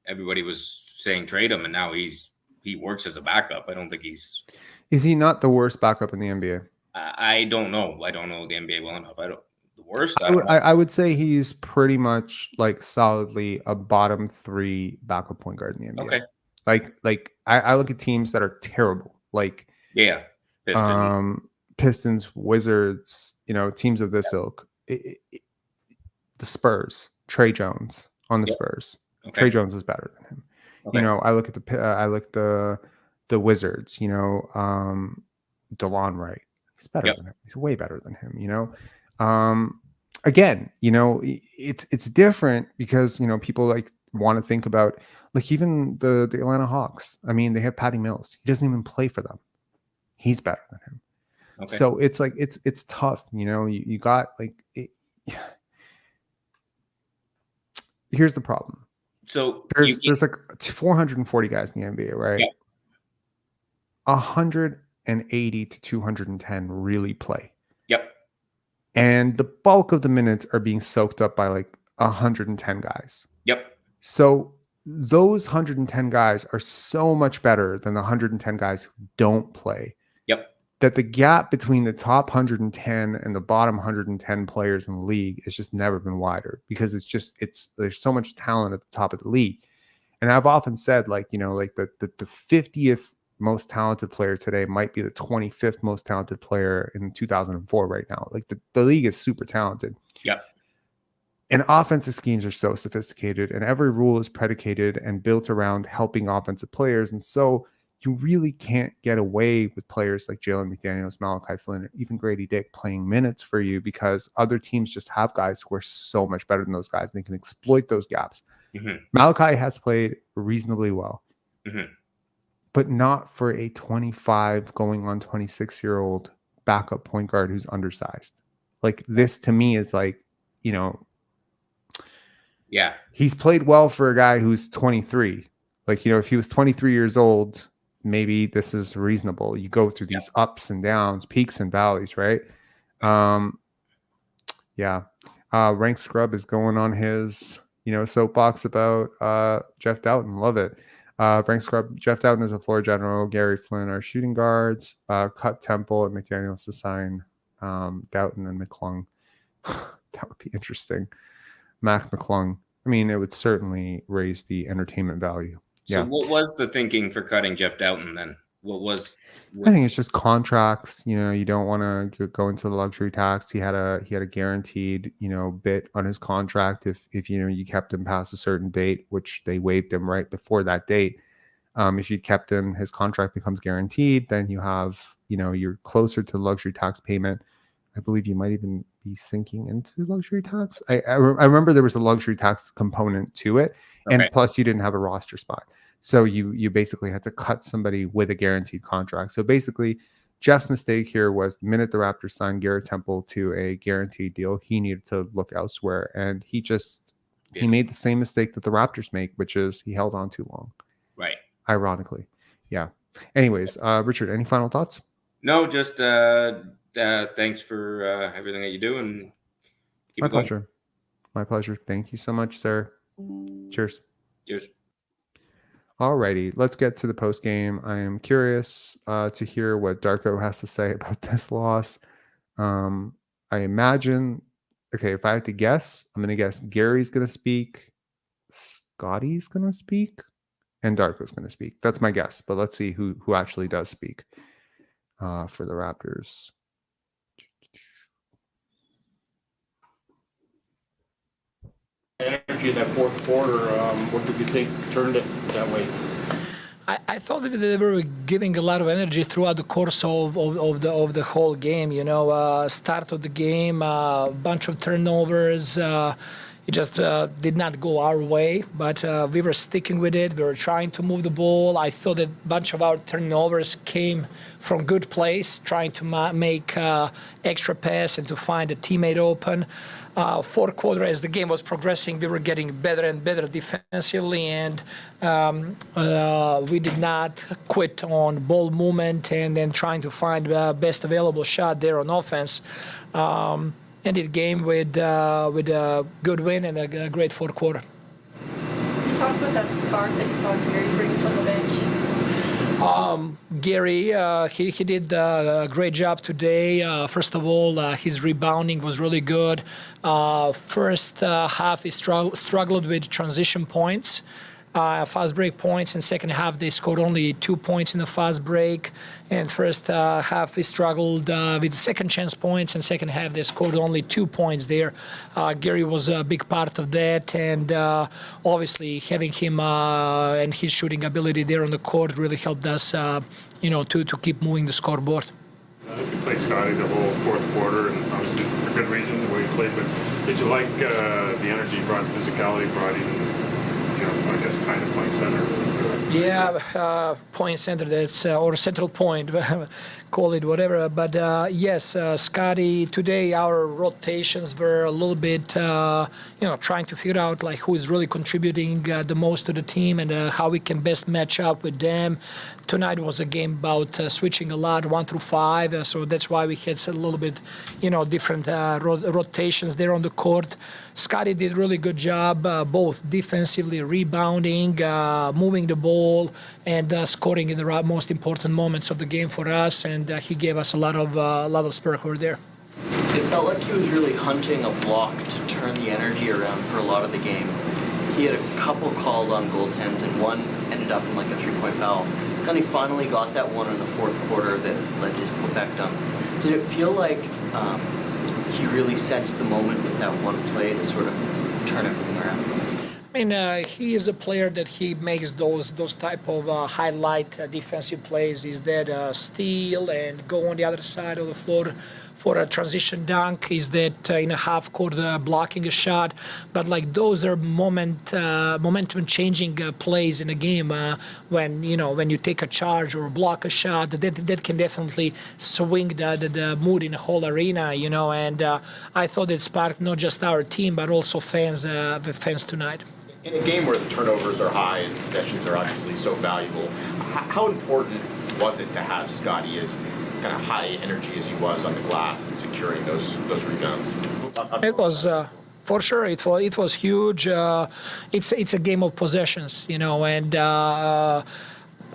Speaker 7: everybody was saying trade him, and now he works as a backup. I don't think he's.
Speaker 1: Is he not the worst backup in the NBA?
Speaker 7: I don't know. I don't know the NBA well enough. The worst.
Speaker 1: I would say he's pretty much like solidly a bottom 3 backup point guard in the NBA.
Speaker 7: Okay.
Speaker 1: Like I look at teams that are terrible. Like Pistons, Wizards, you know, teams of this ilk. The Spurs, Trey Jones on the Spurs. Okay. Trey Jones is better than him. Okay. You know, I look at the Wizards, you know, DeLon Wright. He's better than him. He's way better than him, you know. Again, you know, it's different because, you know, people like want to think about like even the Atlanta Hawks. I mean, they have Patty Mills. He doesn't even play for them. He's better than him. Okay. So it's like it's tough, you know. You got like here's the problem.
Speaker 7: So
Speaker 1: there's like 440 guys in the NBA, right? Yeah. 180 to 210 really play.
Speaker 7: Yep.
Speaker 1: And the bulk of the minutes are being soaked up by like 110 guys.
Speaker 7: Yep.
Speaker 1: So those 110 guys are so much better than the 110 guys who don't play.
Speaker 7: Yep.
Speaker 1: That the gap between the top 110 and the bottom 110 players in the league has just never been wider because there's so much talent at the top of the league. And I've often said, like, you know, like the 50th most talented player today might be the 25th most talented player in 2004 right now. Like the league is super talented.
Speaker 7: Yeah.
Speaker 1: And offensive schemes are so sophisticated, and every rule is predicated and built around helping offensive players. And so you really can't get away with players like Jalen McDaniels, Malachi Flynn, or even Grady Dick playing minutes for you because other teams just have guys who are so much better than those guys and they can exploit those gaps. Mm-hmm. Malachi has played reasonably well, but not for a 25 going on 26-year-old backup point guard who's undersized. Like this to me is like, you know, he's played well for a guy who's 23. Like, you know, if he was 23 years old, maybe this is reasonable. You go through these ups and downs, peaks and valleys, right? Rank Scrub is going on his, you know, soapbox about Jeff Doughton. Love it. Rank Scrub, Jeff Doughton is a floor general. Gary Flynn are shooting guards. Cut Temple and McDaniels to sign Doughton and McClung. That would be interesting. Mac McClung. I mean, it would certainly raise the entertainment value.
Speaker 7: So what was the thinking for cutting Jeff Doughton then? What was?
Speaker 1: I think it's just contracts. You don't want to go into the luxury tax. He had a guaranteed, bit on his contract if you kept him past a certain date, which they waived him right before that date. If you kept him, his contract becomes guaranteed. Then you have, you're closer to luxury tax payment. I believe you might even be sinking into luxury tax. I remember there was a luxury tax component to it, and plus you didn't have a roster spot. So you basically had to cut somebody with a guaranteed contract. So basically, Jeff's mistake here was the minute the Raptors signed Garrett Temple to a guaranteed deal, he needed to look elsewhere. And he made the same mistake that the Raptors make, which is he held on too long.
Speaker 7: Right.
Speaker 1: Ironically. Yeah. Anyways, Richard, any final thoughts?
Speaker 7: No, just thanks for everything that you do, and keep
Speaker 1: My
Speaker 7: it going.
Speaker 1: pleasure. My pleasure. Thank you so much, sir. Cheers.
Speaker 7: Cheers.
Speaker 1: Alrighty, let's get to the post game. I am curious to hear what Darko has to say about this loss. I imagine, if I had to guess, I'm going to guess Gary's going to speak, Scottie's going to speak, and Darko's going to speak. That's my guess, but let's see who actually does speak for the Raptors.
Speaker 8: Energy in that fourth quarter, what did you think turned it that way?
Speaker 9: I thought that they were giving a lot of energy throughout the course of the whole game. Start of the game, a bunch of turnovers. It just did not go our way, but we were sticking with it. We were trying to move the ball. I thought that a bunch of our turnovers came from good plays, trying to make extra pass and to find a teammate open. Fourth quarter, as the game was progressing, we were getting better and better defensively, and we did not quit on ball movement and then trying to find the best available shot there on offense. Ended game with a good win and a great fourth quarter.
Speaker 10: You talked about that spark that you saw Gary bring from the bench.
Speaker 9: Gary, he did a great job today. First of all, his rebounding was really good. First half, he struggled with transition points. Fast break points. In second half, they scored only 2 points in the fast break. And first half, we struggled with second chance points. And second half, they scored only 2 points there. Gary was a big part of that. And obviously, having him and his shooting ability there on the court really helped us, to keep moving the scoreboard.
Speaker 11: I think we played Scottie the whole fourth quarter, and obviously for good reason, the way he played. But did you like the energy he brought, the physicality he brought in? I guess kind of point center.
Speaker 9: Yeah, point center, that's or central point, call it whatever. But yes, Scottie, today our rotations were a little bit, trying to figure out who is really contributing the most to the team and how we can best match up with them. Tonight was a game about switching a lot, 1 through 5, so that's why we had a little bit, different rotations there on the court. Scottie did a really good job, both defensively, rebounding, moving the ball, and scoring in the most important moments of the game for us. And he gave us a lot of spark over there.
Speaker 12: It felt like he was really hunting a block to turn the energy around for a lot of the game. He had a couple called on goaltends, and one ended up in a 3-point foul. Then he finally got that one in the fourth quarter that led to his putback dunk. Did it feel like he really sensed the moment with that one play to sort of turn everything around?
Speaker 9: I mean, he is a player that he makes those type of highlight defensive plays. Is that steal and go on the other side of the floor for a transition dunk? Is that in a half court blocking a shot? But those are momentum changing plays in a game when you take a charge or block a shot that can definitely swing the mood in the whole arena. And I thought it sparked not just our team but also fans tonight.
Speaker 13: In a game where the turnovers are high and possessions are obviously so valuable, how important was it to have Scottie as kind of high energy as he was on the glass and securing those rebounds?
Speaker 9: It was for sure. It was huge. It's a game of possessions, and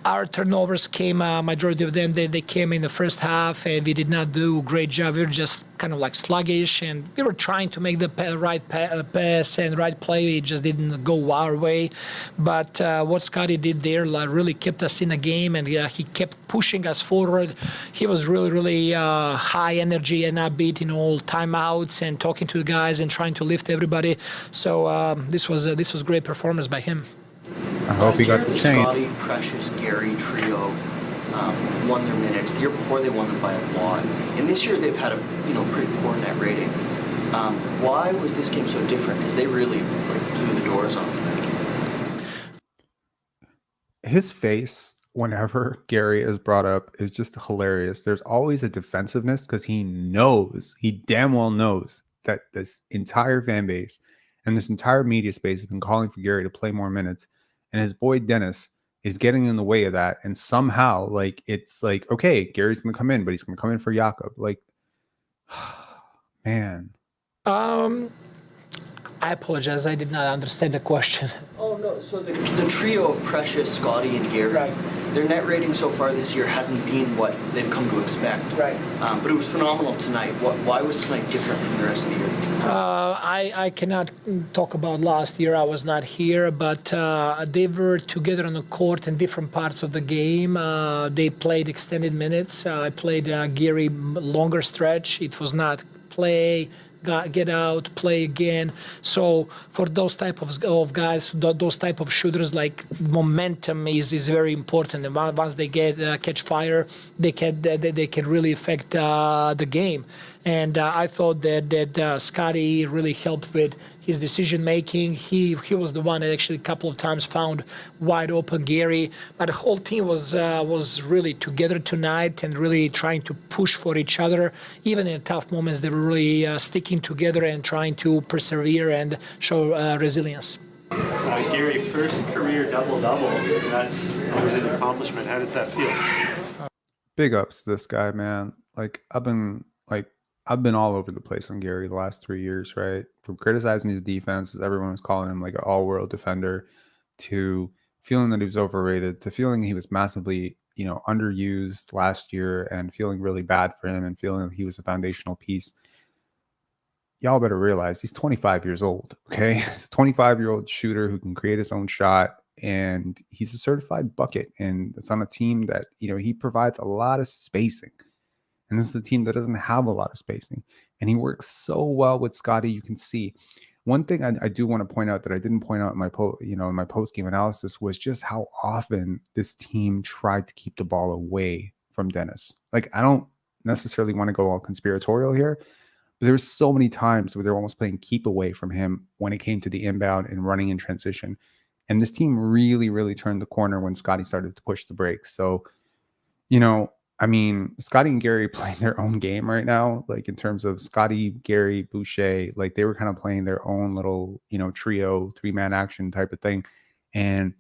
Speaker 9: our turnovers came, majority of them, they came in the first half, and we did not do a great job. We were just kind of like sluggish, and we were trying to make the right pass and right play. It just didn't go our way. But what Scottie did there really kept us in the game, and he kept pushing us forward. He was really, really high energy and upbeat in all timeouts and talking to the guys and trying to lift everybody. So this was great performance by him.
Speaker 1: I hope he got the chain.
Speaker 12: Scottie, Precious, Gary trio won their minutes. The year before they won them by a lot, and this year they've had a pretty poor net rating. Why was this game so different? Because they really blew the doors off of that game.
Speaker 1: His face whenever Gary is brought up is just hilarious. There's always a defensiveness because he damn well knows that this entire fan base and this entire media space has been calling for Gary to play more minutes. And his boy Dennis is getting in the way of that. And somehow, it's like, okay, Gary's going to come in, but he's going to come in for Jakob. Man.
Speaker 9: I apologize. I did not understand the question.
Speaker 12: Oh, no. So the trio of Precious, Scottie, and Gary, their net rating so far this year hasn't been what they've come to expect.
Speaker 9: Right.
Speaker 12: But it was phenomenal tonight. Why was tonight different from the rest of the year?
Speaker 9: I cannot talk about last year. I was not here, but they were together on the court in different parts of the game. They played extended minutes. I played Gary longer stretch. It was not play, get out, play again. So for those type of guys, those type of shooters, momentum is very important. And once they catch fire, they can really affect the game. And I thought that Scottie really helped with his decision making. He was the one that actually a couple of times found wide open Gary. But the whole team was really together tonight and really trying to push for each other. Even in tough moments, they were really sticking together and trying to persevere and show resilience.
Speaker 14: Gary, first career double-double. That's always an accomplishment. How does that feel?
Speaker 1: Big ups to this guy, man. I've been all over the place on Gary the last 3 years, right? From criticizing his defense, as everyone was calling him an all-world defender, to feeling that he was overrated, to feeling he was massively, underused last year, and feeling really bad for him, and feeling that he was a foundational piece. Y'all better realize he's 25 years old, okay? He's a 25-year-old shooter who can create his own shot, and he's a certified bucket, and it's on a team that, he provides a lot of spacing. And this is a team that doesn't have a lot of spacing. And he works so well with Scottie. You can see. One thing I do want to point out that I didn't point out in my post-game analysis was just how often this team tried to keep the ball away from Dennis. I don't necessarily want to go all conspiratorial here, but there were so many times where they're almost playing keep away from him when it came to the inbound and running in transition. And this team really, really turned the corner when Scottie started to push the brakes. So, Scottie and Gary playing their own game right now, in terms of Scottie, Gary, Boucher, they were kind of playing their own little, trio, 3-man action type of thing. And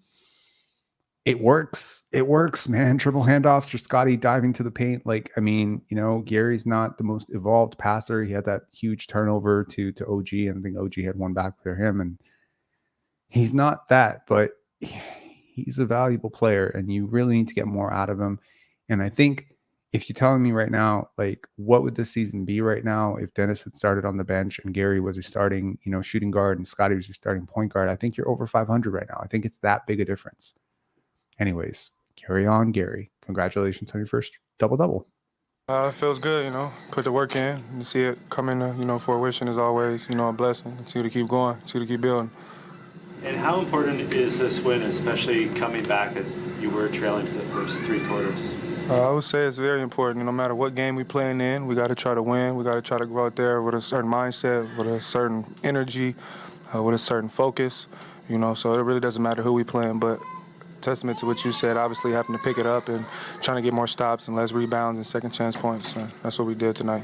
Speaker 1: it works. It works, man. Triple handoffs for Scottie diving to the paint. Gary's not the most evolved passer. He had that huge turnover to OG, and I think OG had one back for him. And he's not that, but he's a valuable player, and you really need to get more out of him. And I think if you're telling me right now, what would this season be right now if Dennis had started on the bench and Gary was a starting, shooting guard and Scottie was your starting point guard, I think you're over 500 right now. I think it's that big a difference. Anyways, carry on, Gary. Congratulations on your first double-double.
Speaker 15: It feels good, put the work in. You see it coming, fruition is always, a blessing. It's you to keep going, it's you to keep building.
Speaker 14: And how important is this win, especially coming back as you were trailing for the first 3 quarters?
Speaker 15: I would say it's very important. No matter what game we're playing in, we got to try to win. We got to try to go out there with a certain mindset, with a certain energy, with a certain focus. So it really doesn't matter who we playing. But testament to what you said, obviously having to pick it up and trying to get more stops and less rebounds and second chance points. That's what we did tonight.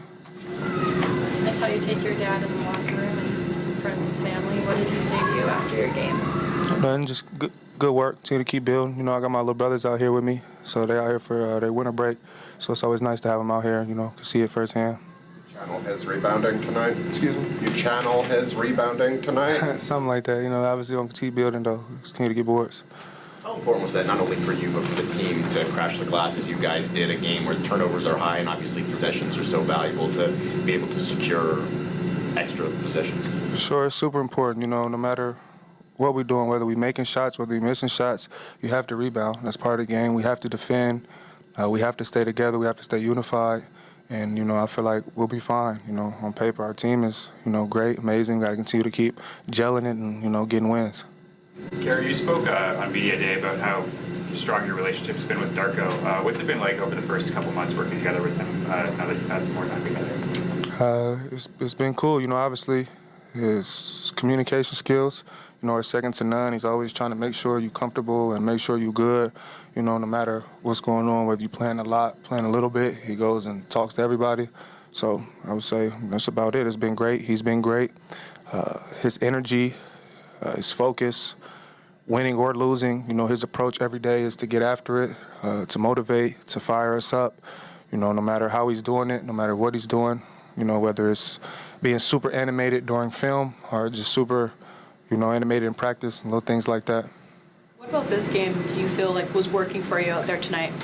Speaker 10: I saw you take your dad in the locker room and some friends and family. What did he say to you after your game?
Speaker 15: Nothing, just good work. To keep building. I got my little brothers out here with me, so they're out here for their winter break. So it's always nice to have them out here, to see it firsthand.
Speaker 16: Channel his rebounding tonight?
Speaker 15: Excuse me?
Speaker 16: You channel his rebounding tonight?
Speaker 15: Something like that. Obviously, don't keep building, though. Continue to get boards.
Speaker 13: How important was that not only for you but for the team to crash the glass as you guys did, a game where the turnovers are high and obviously possessions are so valuable to be able to secure extra possessions?
Speaker 15: Sure, it's super important. You know, no matter what we're doing, whether we're making shots, whether we're missing shots, you have to rebound. That's part of the game. We have to defend. We have to stay together. We have to stay unified. And, you know, I feel like we'll be fine. You know, on paper, our team is, you know, great, amazing. Got to continue to keep gelling it and, you know, getting wins.
Speaker 17: Gary, you spoke on Media Day about how strong your relationship's been with Darko. What's it been like over the first couple months working together with him now that you've had some more time together?
Speaker 15: It's been cool. You know, obviously, his communication skills, you know, are second to none. He's always trying to make sure you're comfortable and make sure you're good, you know, no matter what's going on, whether you're playing a lot, playing a little bit. He goes and talks to everybody. So I would say that's about it. It's been great. He's been great. His energy, his focus, winning or losing, you know, his approach every day is to get after it, to motivate, to fire us up, you know, no matter how he's doing it, no matter what he's doing, you know, whether it's being super animated during film or just super, you know, animated in practice and little things like that.
Speaker 10: What about this game do you feel like was working for you out there tonight?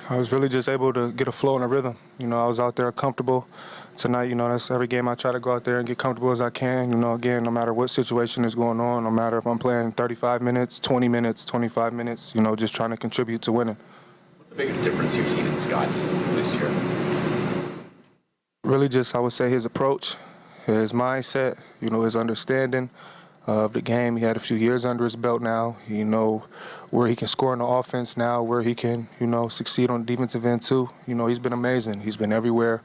Speaker 15: I was really just able to get a flow and a rhythm. You know, I was out there comfortable tonight. You know, that's every game I try to go out there and get comfortable as I can. You know, again, no matter what situation is going on, no matter if I'm playing 35 minutes, 20 minutes, 25 minutes, you know, just trying to contribute to winning.
Speaker 13: What's the biggest difference you've seen in Scottie this year?
Speaker 15: Really just, I would say, his approach, his mindset, you know, his understanding of the game. He had a few years under his belt now. You know where he can score on the offense now, where he can, you know, succeed on the defensive end too. You know, he's been amazing. He's been everywhere.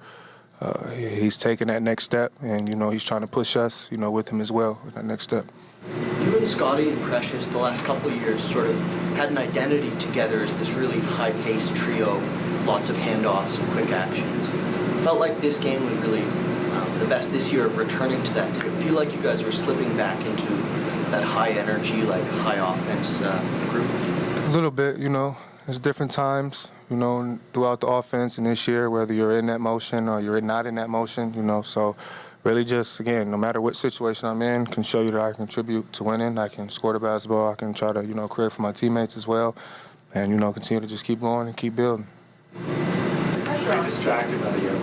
Speaker 15: He's taken that next step, and, you know, he's trying to push us, you know, with him as well, with that next step.
Speaker 12: You and Scottie and Precious the last couple of years sort of had an identity together as this really high-paced trio, lots of handoffs and quick actions. Felt like this game was really the best this year of returning to that. Did it feel like you guys were slipping back into that high energy, like high offense group?
Speaker 15: A little bit, you know. There's different times, you know, throughout the offense and this year, whether you're in that motion or you're not in that motion, you know. So really just, again, no matter what situation I'm in, can show you that I contribute to winning. I can score the basketball. I can try to, you know, create for my teammates as well. And, you know, continue to just keep going and keep building.
Speaker 14: Pretty distracted by you.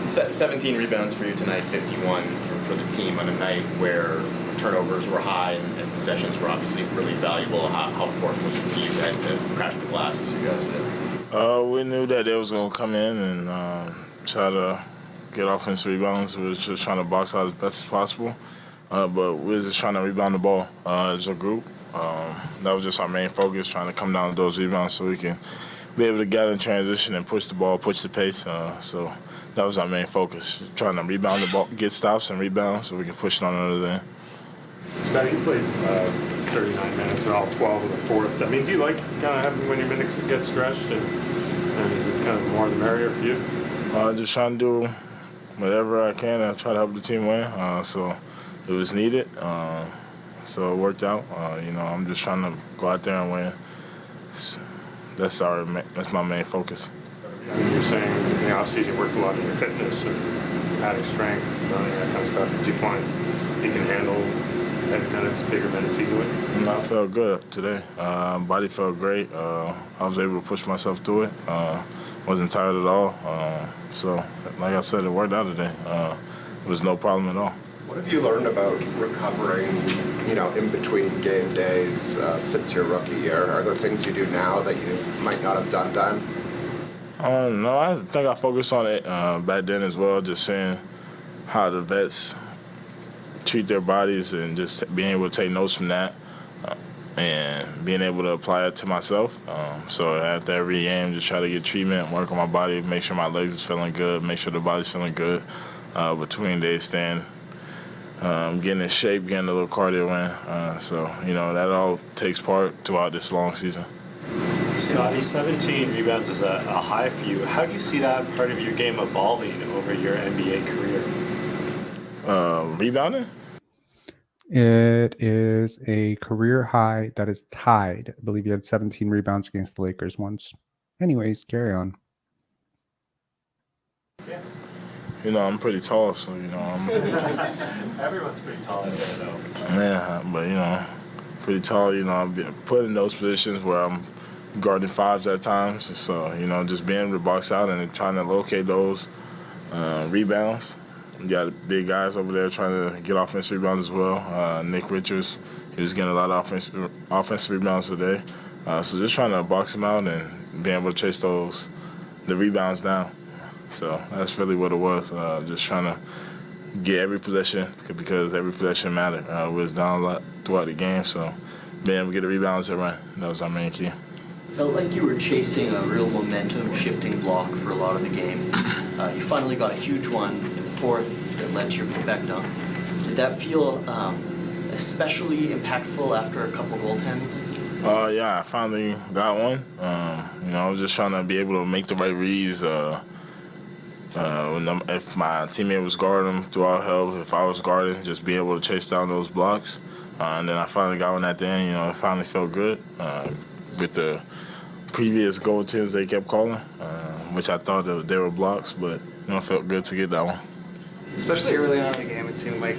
Speaker 13: 17 rebounds for you tonight, 51 for the team on a night where turnovers were high and possessions were obviously really valuable. How important was it for you guys to crash the glass as you guys did?
Speaker 18: We knew that they was going to come in and try to get offensive rebounds. We were just trying to box out as best as possible. But we were just trying to rebound the ball as a group. That was just our main focus, trying to come down with those rebounds so we can be able to get in transition and push the ball, push the pace. So that was our main focus, trying to rebound the ball, get stops and rebound so we can push it on another end.
Speaker 11: Scottie, you played 39 minutes and all 12 of the fourth. I mean, do you like kind of having when your minutes get stretched, and is it kind of more the merrier for you?
Speaker 18: Just trying to do whatever I can and try to help the team win. So it was needed. So it worked out. You know, I'm just trying to go out there and win. That's my main focus.
Speaker 11: I mean, you're saying in the offseason you worked a lot on your fitness and adding strength, running, that kind of stuff. Do you find you can handle heavy minutes, bigger minutes easily?
Speaker 18: I felt good today. Body felt great. I was able to push myself through it. Wasn't tired at all. So, like I said, it worked out today. It was no problem at all.
Speaker 16: What have you learned about recovering, you know, in between game days since your rookie year? Are there things you do now that you might not have done then?
Speaker 18: No, I think I focused on it back then as well, just seeing how the vets treat their bodies and just being able to take notes from that and being able to apply it to myself. So after every game, just try to get treatment, work on my body, make sure my legs is feeling good, make sure the body's feeling good between days staying. Getting in shape, getting a little cardio in. So, you know, that all takes part throughout this long season.
Speaker 14: Scottie, 17 rebounds is a high for you. How do you see that part of your game evolving over your NBA career?
Speaker 18: Rebounding?
Speaker 1: It is a career high that is tied. I believe you had 17 rebounds against the Lakers once. Anyways, carry on.
Speaker 14: Yeah.
Speaker 18: You know, I'm pretty tall, so, you know,
Speaker 14: Everyone's pretty tall out there, though.
Speaker 18: Yeah, but, you know, pretty tall. You know, I'm being put in those positions where I'm guarding fives at times. So, you know, just being able to box out and trying to locate those rebounds. You got big guys over there trying to get offensive rebounds as well. Nick Richards, he was getting a lot of offensive rebounds today. So just trying to box him out and being able to chase the rebounds down. So that's really what it was. Just trying to get every possession because every possession mattered. We was down a lot throughout the game, so being able to get the rebounds that run, that was our main key.
Speaker 12: Felt like you were chasing a real momentum-shifting block for a lot of the game. You finally got a huge one in the fourth that led to your putback dunk. Did that feel especially impactful after a couple goaltends?
Speaker 18: Yeah, I finally got one. You know, I was just trying to be able to make the right reads. If my teammate was guarding through all help, if I was guarding, just be able to chase down those blocks. And then I finally got one at the end. You know, it finally felt good. With the previous goaltends they kept calling, which I thought that they were blocks, but you know, it felt good to get that one.
Speaker 19: Especially early on in the game, it seemed like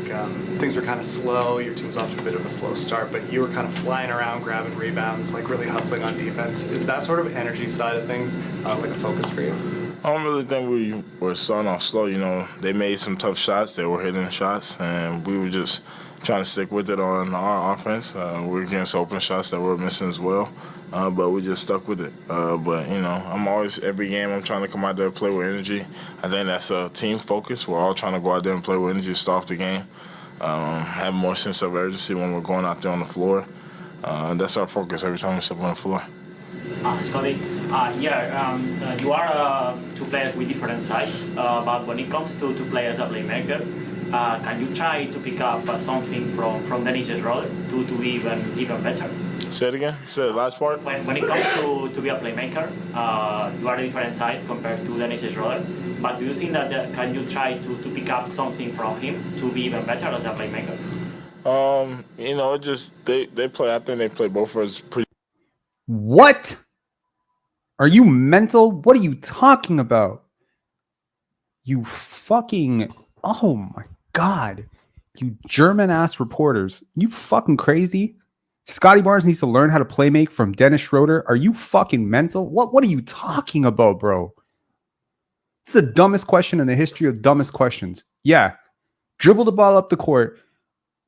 Speaker 19: things were kind of slow. Your team was off to a bit of a slow start, but you were kind of flying around, grabbing rebounds, like really hustling on defense. Is that sort of energy side of things like a focus for you?
Speaker 18: I don't really think we were starting off slow. You know, they made some tough shots. They were hitting shots, and we were just trying to stick with it on our offense. We're against open shots that we're missing as well, but we just stuck with it. But, you know, I'm always, every game I'm trying to come out there and play with energy. I think that's a team focus. We're all trying to go out there and play with energy to start off the game, have more sense of urgency when we're going out there on the floor. That's our focus every time we step on the floor.
Speaker 20: Scottie, you are two players with different sides, but when it comes to play as a playmaker, can you try to pick up something from Dennis Schroeder to be even better?
Speaker 18: Say it again? Say the last part?
Speaker 20: When it comes to be a playmaker, you are a different size compared to Dennis Schroeder, but do you think that can you try to pick up something from him to be even better as a playmaker?
Speaker 18: You know, it just they play. I think they play both of us pretty.
Speaker 1: What? Are you mental? What are you talking about? You fucking, oh my God. You German ass reporters. You fucking crazy? Scottie Barnes needs to learn how to play make from Dennis Schroeder. Are you fucking mental? What are you talking about, bro? It's the dumbest question in the history of dumbest questions. Yeah. Dribble the ball up the court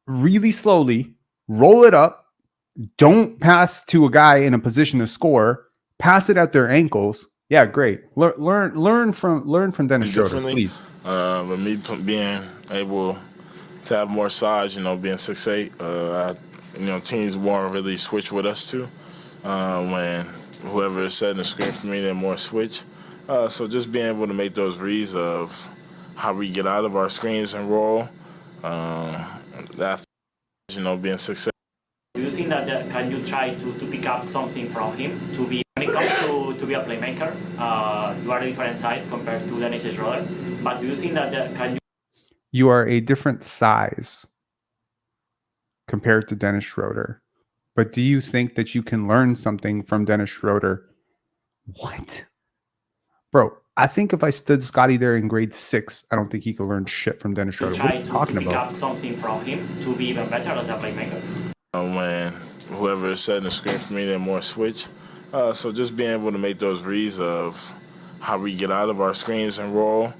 Speaker 1: really slowly, roll it up, don't pass to a guy in a position to score, pass it at their ankles. Yeah, great. Learn from Dennis Schroeder, please.
Speaker 18: But me being able to have more size, you know, being 6'8", you know, teams won't really switch with us too. When whoever is setting the screen for me, they're more switch. So just being able to make those reads of how we get out of our screens and roll, that, you know, being 6'8".
Speaker 20: Do you think that can you try to pick up something from him to be, when it comes to be a playmaker, you are a different size compared to Dennis Schroeder, but do you think that can you?
Speaker 1: You are a different size compared to Dennis Schroeder, but do you think that you can learn something from Dennis Schroeder? What? Bro, I think if I stood Scottie there in grade 6, I don't think he could learn shit from Dennis Schroeder. What are you talking
Speaker 20: to pick
Speaker 1: about?
Speaker 20: up something from him to be even better as a playmaker.
Speaker 18: When whoever is setting the screen for me, they're more switch. So just being able to make those reads of how we get out of our screens and roll,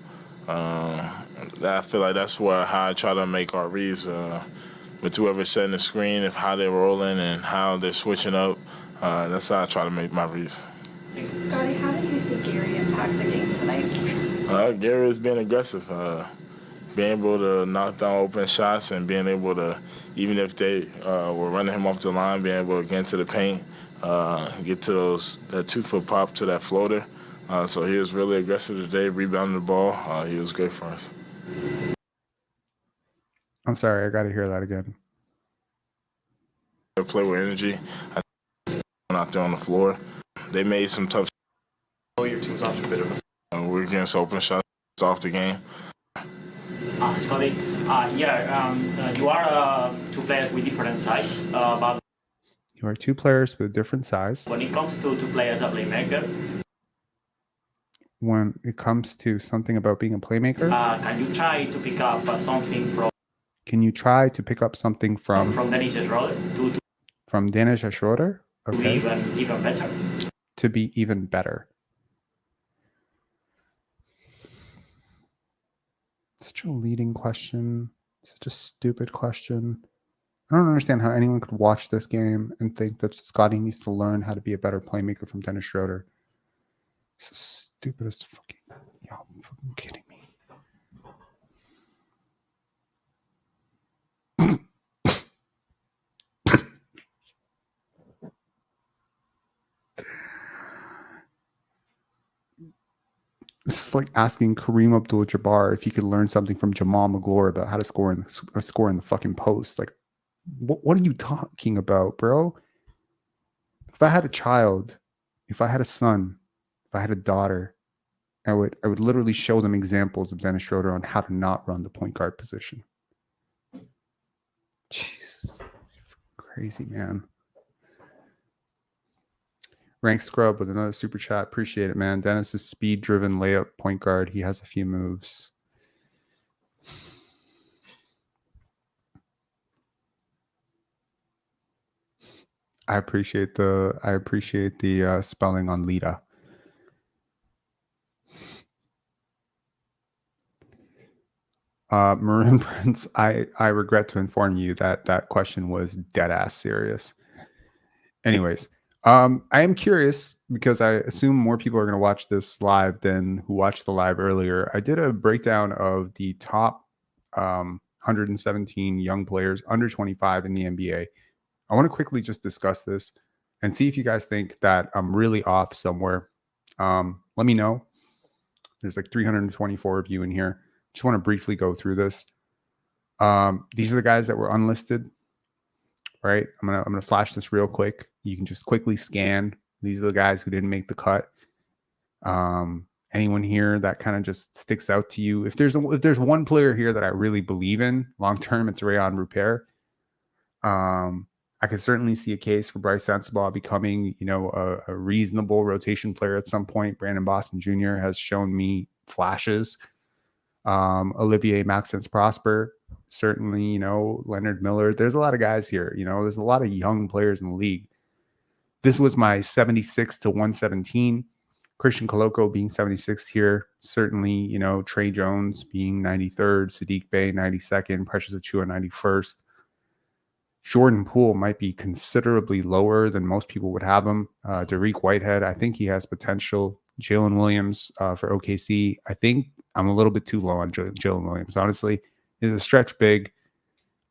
Speaker 18: I feel like that's how I try to make our reads with whoever's setting the screen, of how they're rolling and how they're switching up. That's how I try to make my reads.
Speaker 10: Scottie, how did you see Gary impact the game tonight?
Speaker 18: Gary is being aggressive. Being able to knock down open shots and being able to, even if they were running him off the line, being able to get into the paint, get to that 2-foot pop to that floater. So he was really aggressive today, rebounding the ball. He was great for us.
Speaker 1: I'm sorry, I got to hear that again.
Speaker 18: They play with energy. I think out there on the floor. They made some tough.
Speaker 19: Your team's off to a bit of a.
Speaker 18: We're against open shots off the game.
Speaker 20: Scottie, you are two players with different sides, but
Speaker 1: you are two players with different size.
Speaker 20: When it comes to play as a playmaker,
Speaker 1: when it comes to something about being a playmaker,
Speaker 20: can you try to pick up something from?
Speaker 1: Can you try to pick up something from
Speaker 20: Dennis Schroeder
Speaker 1: From Dennis Schroeder? Okay.
Speaker 20: Even better.
Speaker 1: To be even better. Such a leading question. Such a stupid question. I don't understand how anyone could watch this game and think that Scottie needs to learn how to be a better playmaker from Dennis Schroeder. It's the stupidest fucking... Y'all fucking kidding me. This is like asking Kareem Abdul-Jabbar if he could learn something from Jamal McGlure about how to score in the fucking post. Like, what are you talking about, bro? If I had a child, if I had a son, if I had a daughter, I would literally show them examples of Dennis Schroeder on how to not run the point guard position. Jeez, crazy, man. Rank Scrub with another super chat. Appreciate it, man. Dennis is speed-driven layup point guard. He has a few moves. I appreciate the spelling on Lita. Maroon Prince, I regret to inform you that question was dead ass serious. Anyways, I am curious because I assume more people are going to watch this live than who watched the live earlier. I did a breakdown of the top 117 young players under 25 in the NBA. I want to quickly just discuss this and see if you guys think that I'm really off somewhere. Let me know. There's like 324 of you in here. Just want to briefly go through this. These are the guys that were unlisted, right? I'm gonna flash this real quick. You can just quickly scan. These are the guys who didn't make the cut. Anyone here that kind of just sticks out to you? If there's one player here that I really believe in long term, it's Rayon Rupert. I could certainly see a case for Bryce Sensabaugh becoming, a reasonable rotation player at some point. Brandon Boston Jr. has shown me flashes. Olivier Maxence Prosper, certainly, Leonard Miller. There's a lot of guys here, there's a lot of young players in the league. This was my 76 to 117. Christian Koloko being 76th here. Certainly, Trey Jones being 93rd, Sadiq Bey 92nd, Precious Achiuwa 91st. Jordan Poole might be considerably lower than most people would have him. Dariq Whitehead, I think he has potential. Jalen Williams for OKC. I think I'm a little bit too low on Jalen Williams. Honestly, he's a stretch big.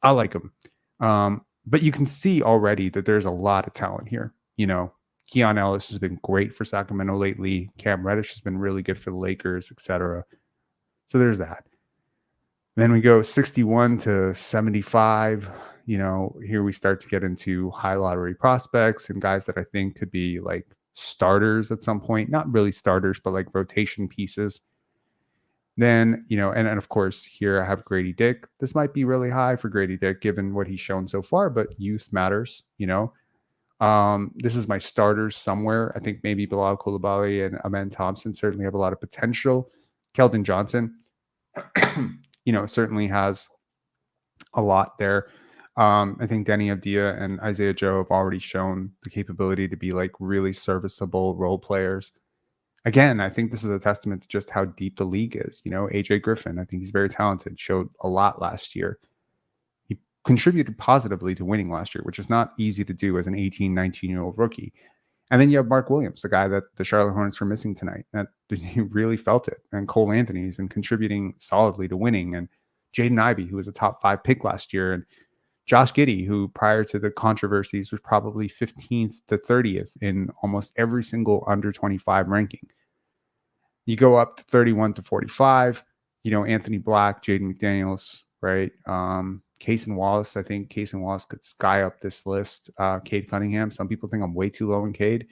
Speaker 1: I like him. But you can see already that there's a lot of talent here. Keon Ellis has been great for Sacramento lately. Cam Reddish has been really good for the Lakers, etc. So there's that. Then we go 61 to 75. Here we start to get into high lottery prospects and guys that I think could be like starters at some point. Not really starters, but like rotation pieces. Then, and of course, here I have Grady Dick. This might be really high for Grady Dick, given what he's shown so far, but youth matters, This is my starters somewhere. I think maybe Bilal Coulibaly and Amen Thompson certainly have a lot of potential. Keldon Johnson, certainly has a lot there. I think Denny Avdia and Isaiah Joe have already shown the capability to be like really serviceable role players. Again, I think this is a testament to just how deep the league is. AJ Griffin, I think he's very talented, showed a lot last year. He contributed positively to winning last year, which is not easy to do as an 18, 19-year-old rookie. And then you have Mark Williams, the guy that the Charlotte Hornets were missing tonight. That he really felt it. And Cole Anthony has been contributing solidly to winning. And Jaden Ivey, who was a top 5 pick last year. And Josh Giddey, who prior to the controversies was probably 15th to 30th in almost every single under 25 ranking. You go up to 31 to 45, Anthony Black, Jaden McDaniels, right? Cason Wallace, I think Cason Wallace could sky up this list. Cade Cunningham, some people think I'm way too low in Cade.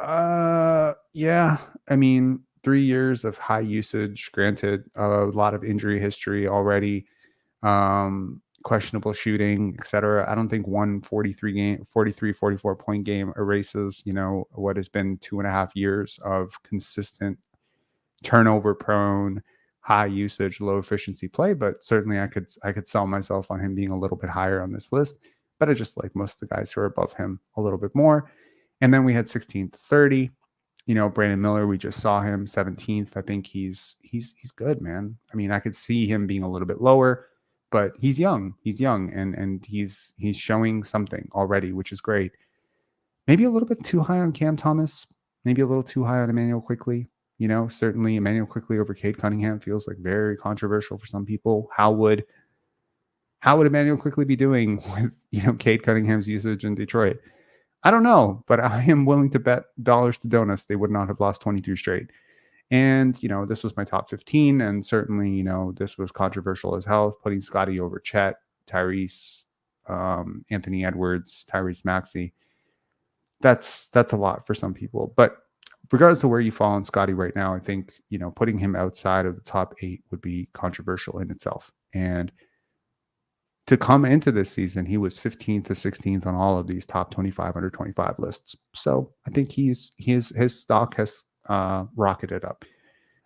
Speaker 1: Yeah, 3 years of high usage, granted, a lot of injury history already. Questionable shooting, etc. I don't think one 44 point game erases, what has been 2.5 years of consistent turnover prone, high usage, low efficiency play. But certainly I could sell myself on him being a little bit higher on this list. but I just like most of the guys who are above him a little bit more. And then we had 16 to 30. Brandon Miller, we just saw him 17th. I think he's good, man. I mean, I could see him being a little bit lower, but he's young. He's young, and he's showing something already, which is great. Maybe a little bit too high on Cam Thomas. Maybe a little too high on Emmanuel Quickley. Certainly Emmanuel Quickley over Cade Cunningham feels like very controversial for some people. How would Emmanuel Quickley be doing with Cade Cunningham's usage in Detroit? I don't know, but I am willing to bet dollars to donuts they would not have lost 22 straight. And, this was my top 15. And certainly, this was controversial as hell, putting Scottie over Chet, Tyrese, Anthony Edwards, Tyrese Maxey. That's a lot for some people. But regardless of where you fall on Scottie right now, I think, putting him outside of the top 8 would be controversial in itself. And to come into this season, he was 15th to 16th on all of these top 25 under 25 lists. So I think his stock has rocketed up.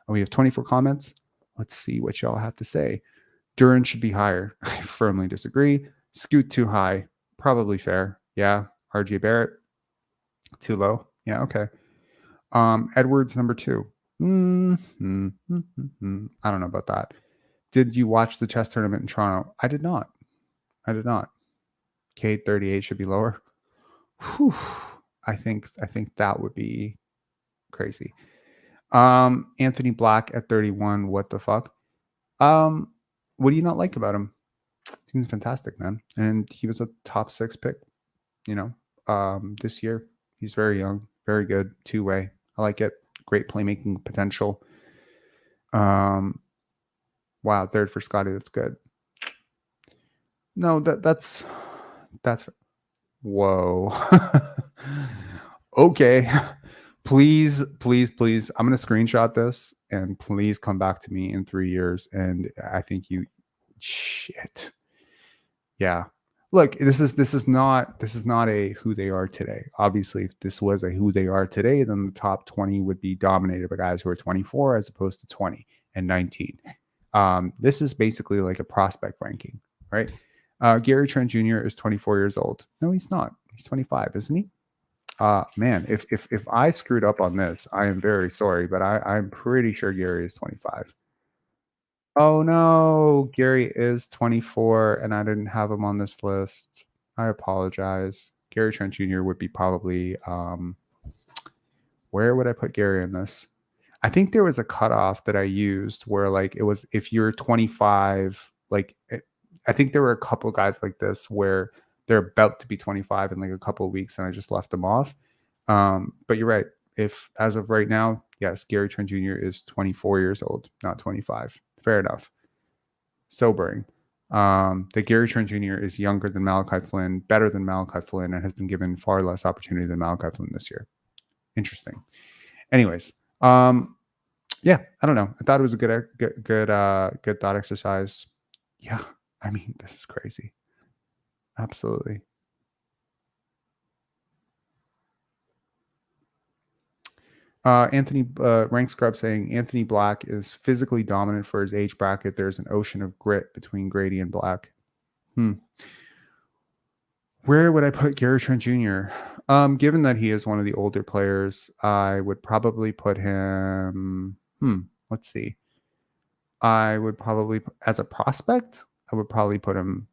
Speaker 1: We have 24 comments. Let's see what y'all have to say. Duran should be higher. I firmly disagree. Scoot too high. Probably fair. Yeah. RJ Barrett too low. Yeah. Okay. Edwards number 2. I don't know about that. Did you watch the chess tournament in Toronto? I did not. Cade 38 should be lower. Whew. I think that would be crazy. Anthony Black at 31. What the fuck? What do you not like about him? Seems fantastic, man. And he was a top 6 pick, this year. He's very young, very good, 2-way. I like it. Great playmaking potential. Wow, 3rd for Scottie. That's good. No, that's whoa. Okay. Please. I'm going to screenshot this and please come back to me in 3 years. And I think shit. Yeah. Look, this is not a who they are today. Obviously, if this was a who they are today, then the top 20 would be dominated by guys who are 24 as opposed to 20 and 19. This is basically like a prospect ranking, right? Gary Trent Jr. is 24 years old. No, he's not. He's 25, isn't he? Man, if I screwed up on this, I am very sorry, but I'm pretty sure Gary is 25. Oh no, Gary is 24, and I didn't have him on this list. I apologize. Gary Trent Jr. would be probably where would I put Gary in this? I think there was a cutoff that I used where it was if you're 25, I think there were a couple guys like this where they're about to be 25 in a couple of weeks, and I just left them off. But you're right. If as of right now, yes, Gary Trent Jr. is 24 years old, not 25. Fair enough. Sobering. That Gary Trent Jr. is younger than Malachi Flynn, better than Malachi Flynn, and has been given far less opportunity than Malachi Flynn this year. Interesting. Anyways, yeah, I don't know. I thought it was a good thought exercise. Yeah, I mean, this is crazy. Absolutely. Anthony Rank Scrub saying Anthony Black is physically dominant for his age bracket. There's an ocean of grit between Grady and Black. Where would I put Gary Trent Jr.? Given that he is one of the older players, I would probably put him. Let's see. I would probably, as a prospect, I would probably put him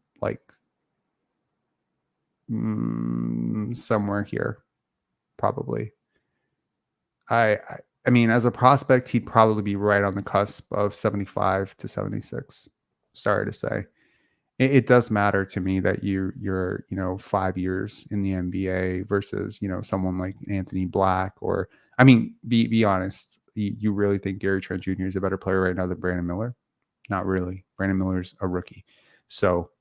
Speaker 1: somewhere here, probably. I mean, as a prospect, he'd probably be right on the cusp of 75 to 76. Sorry to say. It does matter to me that you're 5 years in the NBA versus someone like Anthony Black, or I mean, be honest. You really think Gary Trent Jr. is a better player right now than Brandon Miller? Not really. Brandon Miller's a rookie, so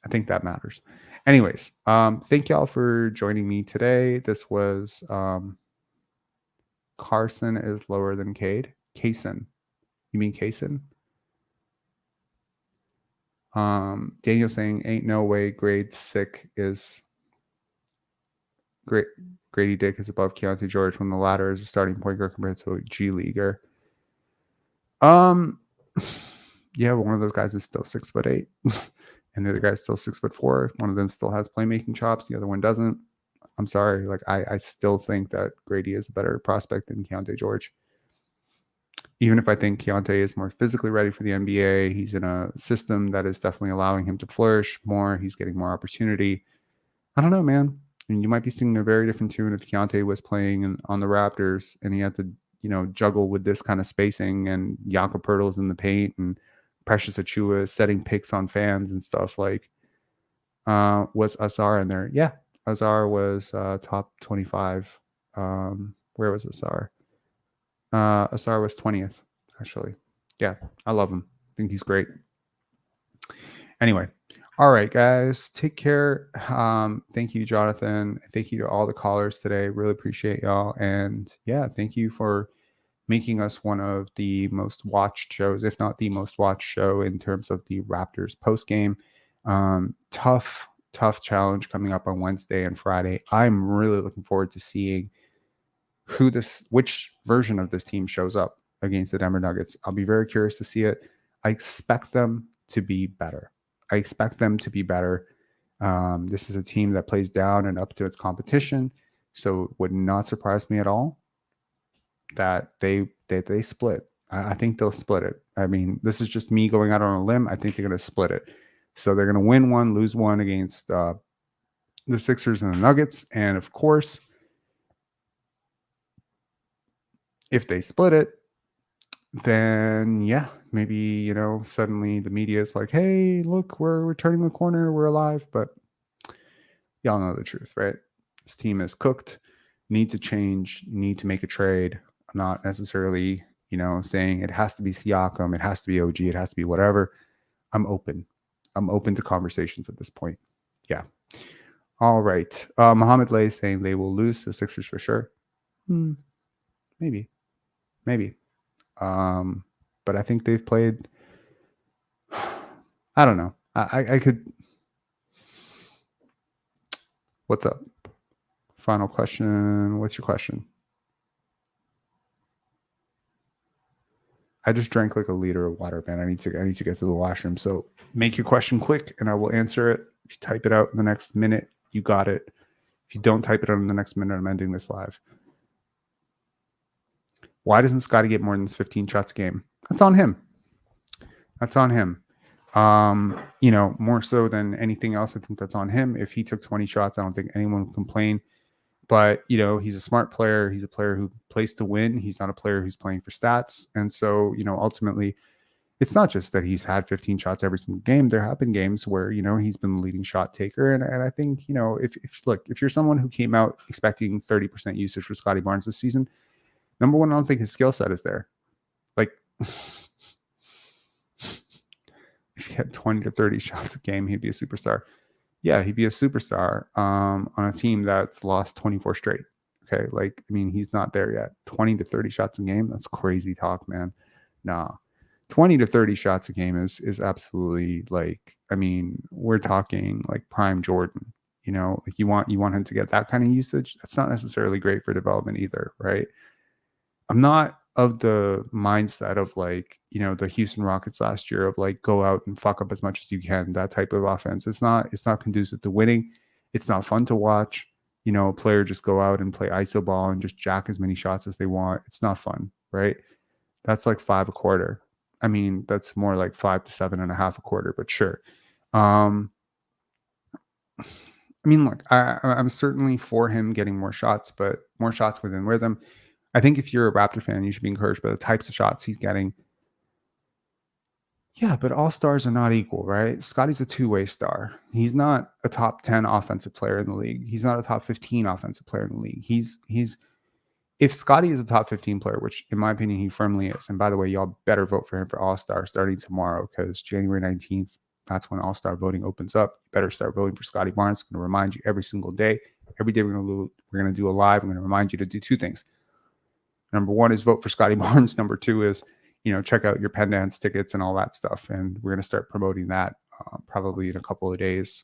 Speaker 1: I think that matters. Anyways, thank y'all for joining me today. This was Carson is lower than Cade. Kaysen. You mean Kaysen? Daniel saying ain't no way grade sick is great. Grady Dick is above Keontae George when the latter is a starting point guard compared to a G leaguer. Yeah, one of those guys is still 6'8", and the other guy's still 6'4". One of them still has playmaking chops. The other one doesn't. I'm sorry. Like I still think that Grady is a better prospect than Keontae George. Even if I think Keontae is more physically ready for the NBA, he's in a system that is definitely allowing him to flourish more. He's getting more opportunity. I don't know, man. I mean, you might be singing a very different tune if Keontae was playing on the Raptors and he had to, juggle with this kind of spacing and Jakob Poeltl's in the paint and Precious Achiuwa setting picks on fans and stuff. Like, was Azar in there? Yeah, Azar was top 25. Where was Azar? Azar was 20th, actually. Yeah, I love him. I think he's great. Anyway, all right, guys, take care. Thank you, Jonathan. Thank you to all the callers today. Really appreciate y'all. And yeah, thank you for making us one of the most watched shows, if not the most watched show in terms of the Raptors post game. Tough challenge coming up on Wednesday and Friday. I'm really looking forward to seeing which version of this team shows up against the Denver Nuggets. I'll be very curious to see it. I expect them to be better. This is a team that plays down and up to its competition, so it would not surprise me at all that they split. I think they'll split it. I mean, this is just me going out on a limb. I think they're going to split it. So they're going to win one, lose one against the Sixers and the Nuggets, and of course, if they split it, then yeah, maybe, suddenly the media is like, hey, look, we're turning the corner, we're alive. But y'all know the truth, right? This team is cooked, need to change, need to make a trade. I'm not necessarily, saying it has to be Siakam, it has to be OG, it has to be whatever. I'm open to conversations at this point. Yeah. All right. Mohammed Lay saying they will lose the Sixers for sure. Maybe. But I think they've played. I don't know. I could. What's up? Final question. What's your question? I just drank like a liter of water, man. I need to get to the washroom. So make your question quick, and I will answer it. If you type it out in the next minute, you got it. If you don't type it out in the next minute, I'm ending this live. Why doesn't Scottie get more than 15 shots a game? That's on him. More so than anything else, I think that's on him. If he took 20 shots, I don't think anyone would complain. But, he's a smart player. He's a player who plays to win. He's not a player who's playing for stats. And so, ultimately, it's not just that he's had 15 shots every single game. There have been games where, he's been the leading shot taker. And I think, if you're someone who came out expecting 30% usage for Scottie Barnes this season, number one, I don't think his skill set is there. Like, if he had 20 to 30 shots a game, he'd be a superstar. Yeah, he'd be a superstar on a team that's lost 24 straight. Okay, he's not there yet. 20 to 30 shots a game, that's crazy talk, man. Nah. 20 to 30 shots a game is absolutely we're talking like prime Jordan. You want him to get that kind of usage. That's not necessarily great for development either, right? I'm not of the mindset of the Houston Rockets last year of go out and fuck up as much as you can. That type of offense. It's not conducive to winning. It's not fun to watch. A player just go out and play iso ball and just jack as many shots as they want. It's not fun, right? That's like 5 a quarter. I mean, that's more like 5 to 7.5 a quarter, but sure. Look, I'm certainly for him getting more shots, but more shots within rhythm. I think if you're a Raptor fan, you should be encouraged by the types of shots he's getting. Yeah, but all stars are not equal, right? Scottie's a two-way star. He's not a top 10 offensive player in the league. He's not a top 15 offensive player in the league. If Scottie is a top 15 player, which in my opinion he firmly is, and by the way, y'all better vote for him for All-Star starting tomorrow because January 19th, that's when All-Star voting opens up. You better start voting for Scottie Barnes. I'm going to remind you every single day. Every day we're going to do a live. I'm going to remind you to do 2 things. Number 1 is vote for Scottie Barnes. Number 2 is, check out your Penn Dance tickets and all that stuff. And we're going to start promoting that probably in a couple of days.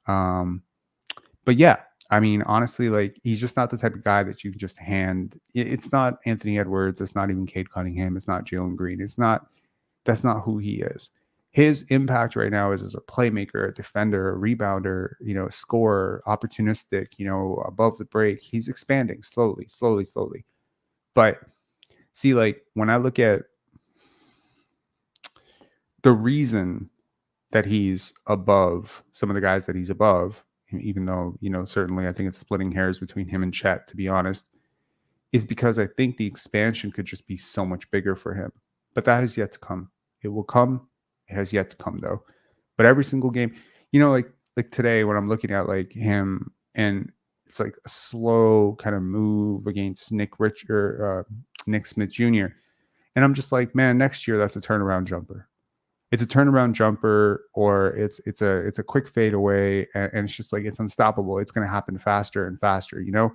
Speaker 1: But yeah, honestly, he's just not the type of guy that you can just hand. It's not Anthony Edwards. It's not even Cade Cunningham. It's not Jalen Green. That's not who he is. His impact right now is as a playmaker, a defender, a rebounder, you know, a scorer, opportunistic, you know, above the break. He's expanding slowly. But see, like when I look at the reason that he's above some of the guys that he's above, even though, you know, certainly I think it's splitting hairs between him and Chet, to be honest, is because I think the expansion could just be so much bigger for him. But that has yet to come. It will come. It has yet to come, though. But every single game, you know, like today when I'm looking at like him, and it's like a slow kind of move against Nick Smith Jr. And I'm just like, man, next year that's a turnaround jumper. It's a turnaround jumper, or it's a quick fade away, and it's just like it's unstoppable. It's going to happen faster and faster. You know,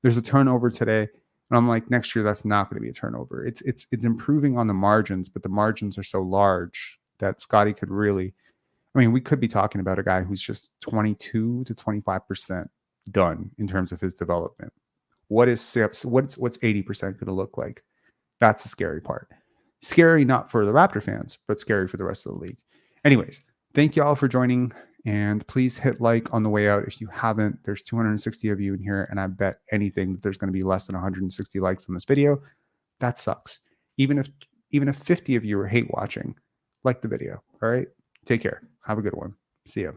Speaker 1: there's a turnover today, and I'm like, next year that's not going to be a turnover. It's improving on the margins, but the margins are so large that Scottie could really. I mean, we could be talking about a guy who's just 22 to 25% done in terms of his development. What's 80% going to look like? That's the scary part. Scary not for the Raptor fans, but scary for the rest of the league. Anyways, thank you all for joining, and please hit like on the way out if you haven't. There's 260 of you in here, and I bet anything that there's going to be less than 160 likes on this video. That sucks. Even if 50 of you are hate watching, like the video. All right? Take care. Have a good one. See ya.